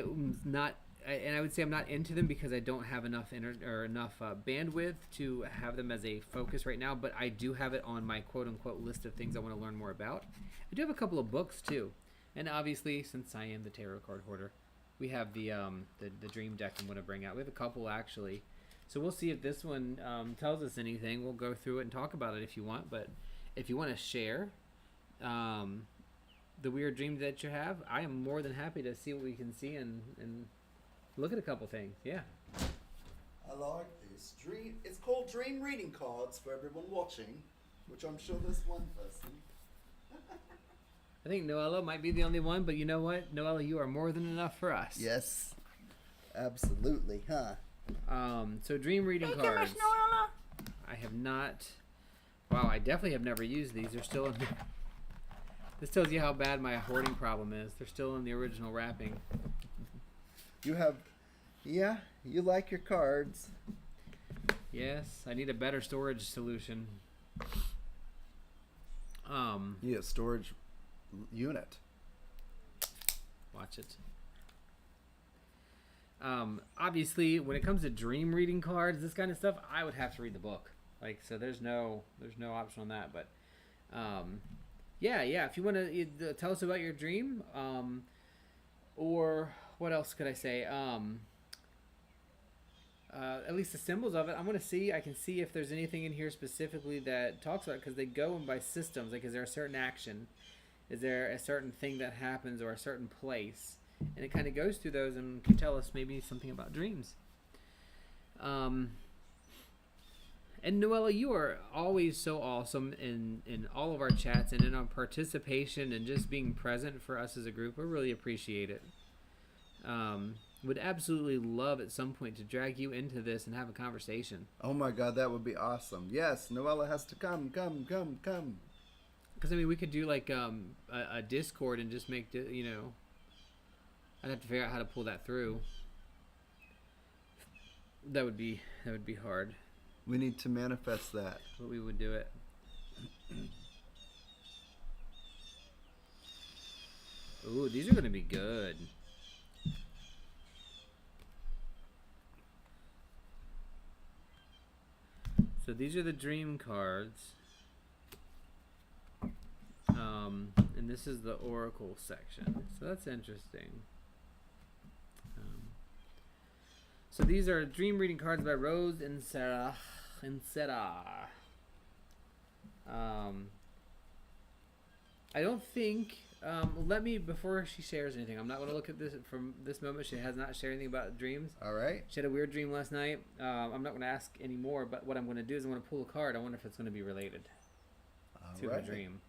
would say I'm not into them because I don't have enough bandwidth to have them as a focus right now. But I do have it on my quote unquote list of things I want to learn more about. I do have a couple of books too, and obviously since I am the tarot card hoarder, we have the dream deck I'm going to bring out. We have a couple actually. So we'll see if this one tells us anything. We'll go through it and talk about it if you want. But if you want to share the weird dreams that you have, I am more than happy to see what we can see and look at a couple things. Yeah. I like this. It's called dream reading cards for everyone watching, which I'm sure there's one person. I think Noella might be the only one, but you know what? Noella, you are more than enough for us. Yes. Absolutely, huh? So dream reading cards. I have not. Wow, I definitely have never used these. They're still in. This tells you how bad my hoarding problem is. They're still in the original wrapping. You have, yeah, you like your cards. Yes, I need a better storage solution. You need a storage unit. Watch it. Obviously, when it comes to dream reading cards, this kind of stuff, I would have to read the book. Like, so there's no option on that. But, yeah. If you want to tell us about your dream, or what else could I say? At least the symbols of it. I can see if there's anything in here specifically that talks about it, because they go in by systems. Like, is there a certain action? Is there a certain thing that happens or a certain place? And it kind of goes through those and can tell us maybe something about dreams. And Noella, you are always so awesome in all of our chats and in our participation and just being present for us as a group. I really appreciate it. Would absolutely love at some point to drag you into this and have a conversation. Oh my God, that would be awesome. Yes, Noella has to come. Because I mean, we could do like a Discord and just make you know. I'd have to figure out how to pull that through. That would be hard. We need to manifest that. But we would do it. Ooh, these are gonna be good. So these are the dream cards. And this is the oracle section. So that's interesting. So these are dream reading cards by Rose and Sarah. I don't think. Let me, before she shares anything, I'm not going to look at this from this moment. She has not shared anything about dreams. All right. She had a weird dream last night. I'm not going to ask any more, but what I'm going to do is I'm going to pull a card. I wonder if it's going to be related to her dream.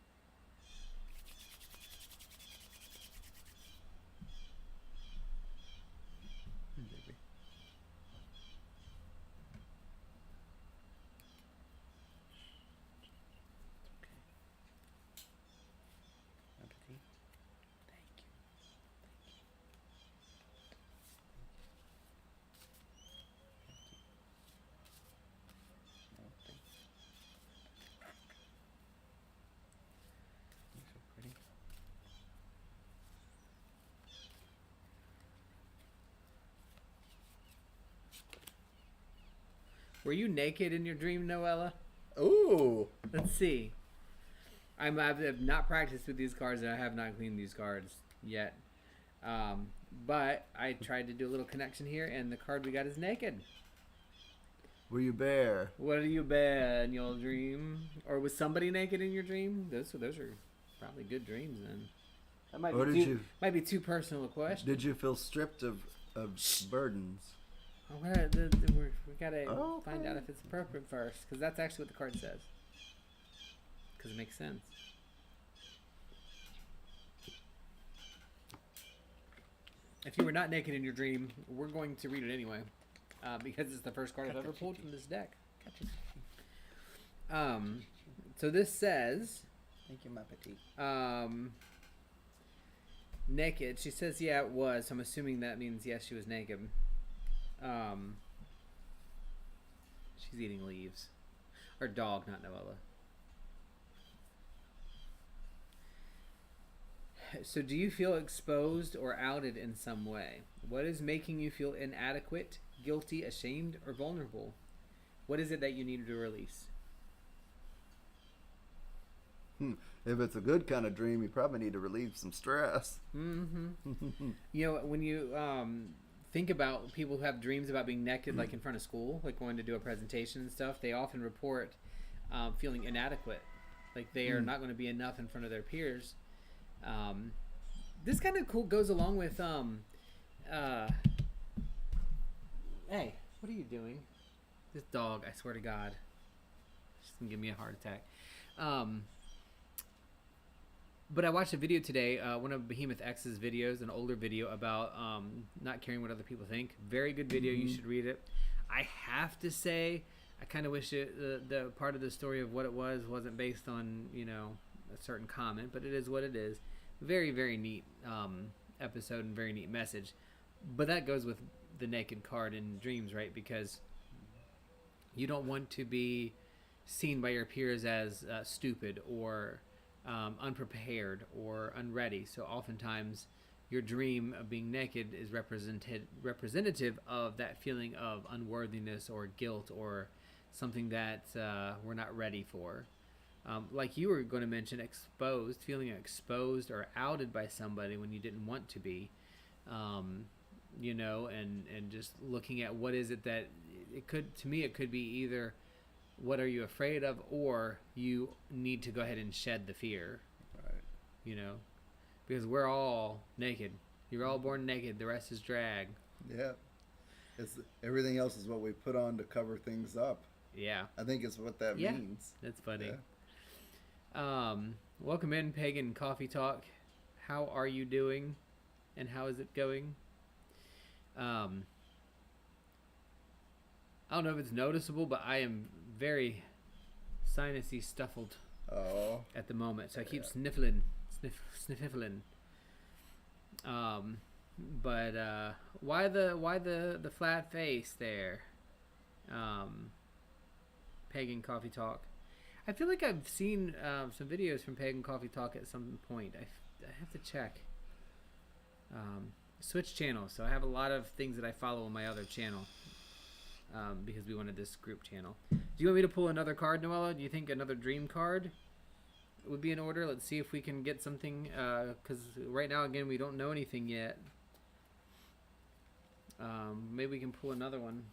Were you naked in your dream, Noella? Ooh. Let's see. I have not practiced with these cards, and I have not cleaned these cards yet. But I tried to do a little connection here, and the card we got is naked. Were you bare? What are you bare in your dream? Or was somebody naked in your dream? Those are probably good dreams then. That might be too personal a question. Did you feel stripped of burdens? We gotta find out if it's appropriate first, because that's actually what the card says. Because it makes sense. If you were not naked in your dream, we're going to read it anyway, because it's the first card I've ever pulled from this deck. So this says, thank you, my petite. Naked. She says, yeah, it was. So I'm assuming that means yes, she was naked. She's eating leaves. Or dog, not Noella. So do you feel exposed or outed in some way? What is making you feel inadequate, guilty, ashamed, or vulnerable? What is it that you need to release? If it's a good kind of dream, you probably need to relieve some stress. Mm-hmm. You know, when you think about people who have dreams about being naked, like in front of school, like going to do a presentation and stuff, they often report feeling inadequate. Like they are not going to be enough in front of their peers. This kind of goes along with, hey, what are you doing? This dog, I swear to God, she's going to give me a heart attack. But I watched a video today, one of Behemoth X's videos, an older video about not caring what other people think. Very good video. You should read it. I have to say, I kind of wish the part of the story of what it wasn't based on, you know, a certain comment, but it is what it is. Very, very neat episode and very neat message. But that goes with the naked card in dreams, right? Because you don't want to be seen by your peers as stupid or unprepared or unready. So oftentimes your dream of being naked is representative of that feeling of unworthiness or guilt or something that we're not ready for. Like you were going to mention, feeling exposed or outed by somebody when you didn't want to be, you know, and just looking at what is it that it could be either what are you afraid of, or you need to go ahead and shed the fear. Right. You know, because we're all naked. You're all born naked. The rest is drag. Yeah. It's everything else is what we put on to cover things up. Yeah. I think is what that Yeah. means. That's funny. Yeah. Welcome in, Pagan Coffee Talk. How are you doing? And how is it going? I don't know if it's noticeable, but I am very sinusy stuffled Oh. at the moment. So I keep sniffling. But why the flat face there? Pagan Coffee Talk. I feel like I've seen some videos from Pagan Coffee Talk at some point. I have to check. Switch channels. So I have a lot of things that I follow on my other channel because we wanted this group channel. Do you want me to pull another card, Noella? Do you think another dream card would be in order? Let's see if we can get something. Because right now, again, we don't know anything yet. Maybe we can pull another one.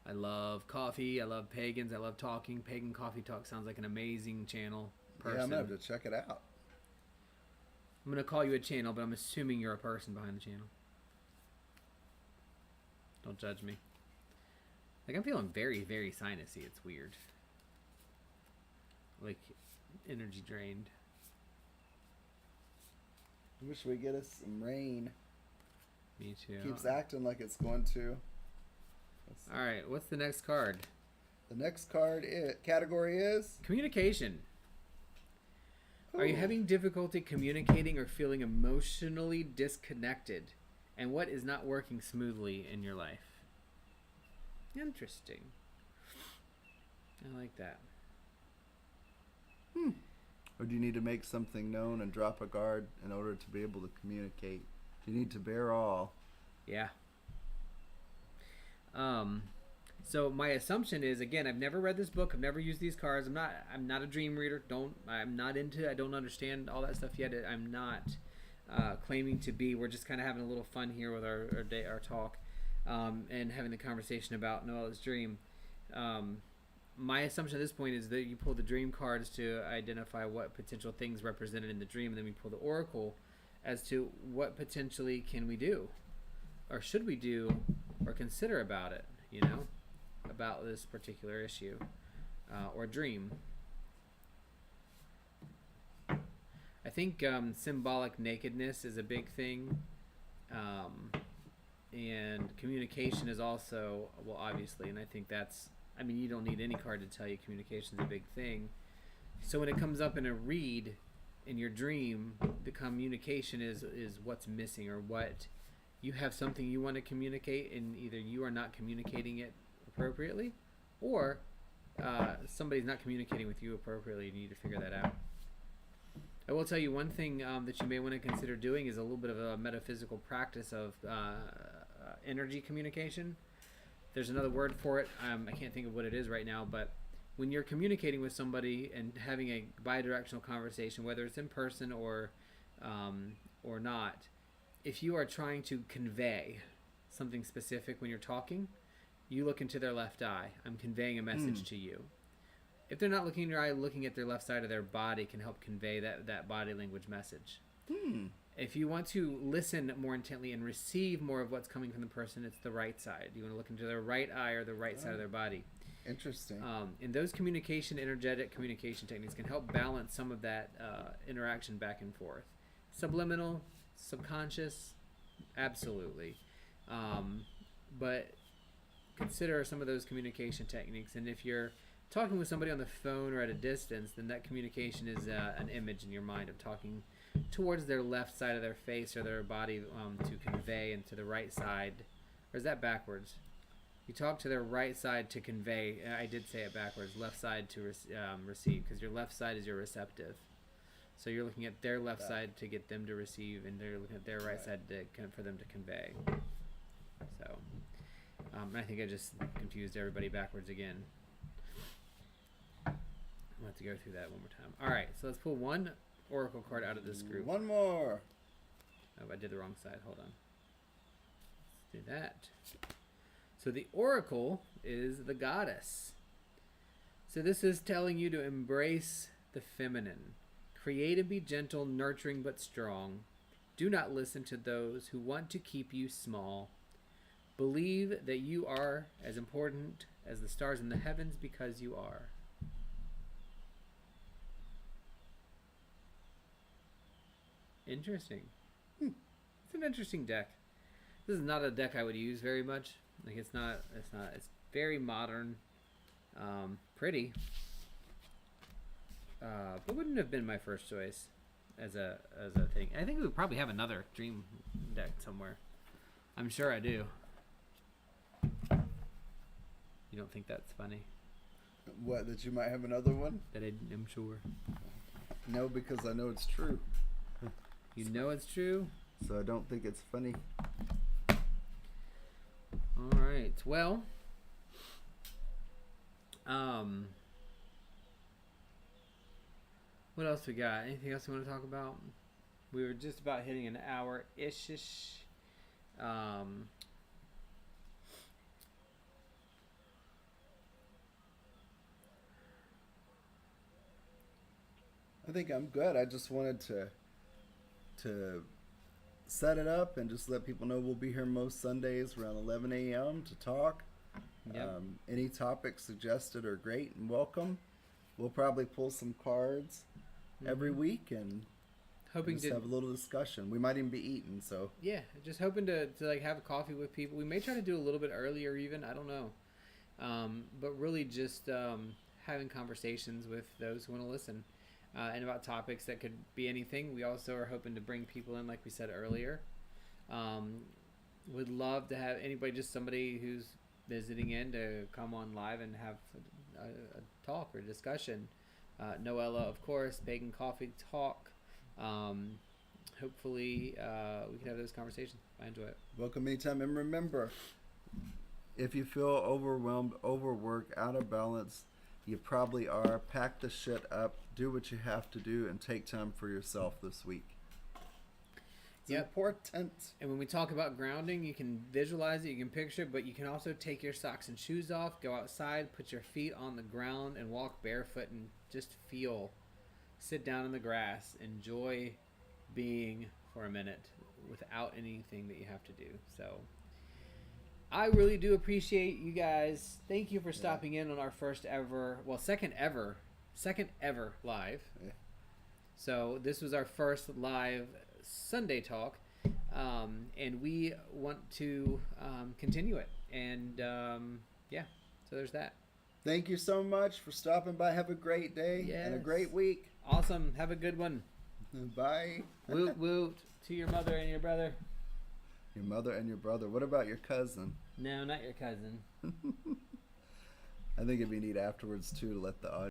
I love coffee. I love pagans. I love talking. Pagan Coffee Talk sounds like an amazing channel. Person. Yeah, I'm gonna have to check it out. I'm gonna call you a channel, but I'm assuming you're a person behind the channel. Don't judge me. Like, I'm feeling very, very sinusy. It's weird. Like, energy drained. I wish we get us some rain. Me too. Keeps acting like it's going to. Alright, what's the next card? The next card category is communication. Ooh. Are you having difficulty communicating or feeling emotionally disconnected? And what is not working smoothly in your life? Interesting. I like that. Or do you need to make something known and drop a guard in order to be able to communicate? Do you need to bear all? Yeah. So my assumption is, again, I've never read this book. I've never used these cards. I'm not a dream reader. I'm not into. I don't understand all that stuff yet. I'm not claiming to be. We're just kind of having a little fun here with our talk, and having the conversation about Noella's dream. My assumption at this point is that you pull the dream cards to identify what potential things represented in the dream, and then we pull the oracle as to what potentially can we do, or should we do, or consider about it, about this particular issue or dream. I think symbolic nakedness is a big thing, and communication is also, well, obviously, and I think you don't need any card to tell you communication is a big thing. So when it comes up in a read in your dream, the communication is what's missing, or what you have something you want to communicate, and either you are not communicating it appropriately, or somebody's not communicating with you appropriately, and you need to figure that out. I will tell you one thing that you may want to consider doing is a little bit of a metaphysical practice of energy communication. There's another word for it. I can't think of what it is right now, but when you're communicating with somebody and having a bidirectional conversation, whether it's in person or not, if you are trying to convey something specific when you're talking, you look into their left eye. I'm conveying a message to you. If they're not looking in your eye, looking at their left side of their body can help convey that body language message. If you want to listen more intently and receive more of what's coming from the person, it's the right side. You want to look into their right eye or the right side of their body. Interesting. And those energetic communication techniques can help balance some of that interaction back and forth. Subliminal, subconscious, absolutely. But consider some of those communication techniques. And if you're talking with somebody on the phone or at a distance, then that communication is an image in your mind of talking towards their left side of their face or their body to convey, and to the right side. Or is that backwards? You talk to their right side to convey. I did say it backwards. Left side to receive, because your left side is your receptive. So you're looking at their left side to get them to receive, and they're looking at their right side for them to convey. So I think I just confused everybody backwards again. I'll have to go through that one more time. All right, so let's pull one oracle card out of this group. One more. Oh, I did the wrong side. Hold on. Let's do that. So the oracle is the goddess. So this is telling you to embrace the feminine. Create and be gentle, nurturing but strong. Do not listen to those who want to keep you small. Believe that you are as important as the stars in the heavens because you are. Interesting. It's an interesting deck. This is not a deck I would use very much. Like it's very modern, pretty, but wouldn't have been my first choice as a thing. I think we would probably have another dream deck somewhere. I'm sure I do. You don't think that's funny? What, that you might have another one? That I'm sure. No, because I know it's true. You know it's true? So I don't think it's funny. All right. Well, what else we got? Anything else you want to talk about? We were just about hitting an hour-ish. I think I'm good. I just wanted to set it up and just let people know we'll be here most Sundays around 11 a.m. to talk. Yep. Any topics suggested are great and welcome. We'll probably pull some cards every week and hoping just to have a little discussion. We might even be eating, so yeah, just hoping to like have a coffee with people. We may try to do a little bit earlier, even I don't know, but really just having conversations with those who want to listen. And about topics that could be anything. We also are hoping to bring people in, like we said earlier. Would love to have anybody, just somebody who's visiting in, to come on live and have a talk or discussion. Noella, of course, Pagan Coffee Talk. Hopefully, we can have those conversations. I enjoy it. welcome anytime. And remember, if you feel overwhelmed, overworked, out of balance, you probably are. Pack the shit up, do what you have to do, and take time for yourself this week. It's important. And when we talk about grounding, you can visualize it, you can picture it, but you can also take your socks and shoes off, go outside, put your feet on the ground, and walk barefoot and just feel. Sit down in the grass, enjoy being for a minute without anything that you have to do. So I really do appreciate you guys. Thank you for stopping in on our second ever live. Yeah. So this was our first live Sunday talk, and we want to continue it. And so there's that. Thank you so much for stopping by. Have a great day and a great week. Awesome. Have a good one. Bye. Woot woot to your mother and your brother. Your mother and your brother. What about your cousin? No, not your cousin. I think it'd be neat afterwards too to let the audience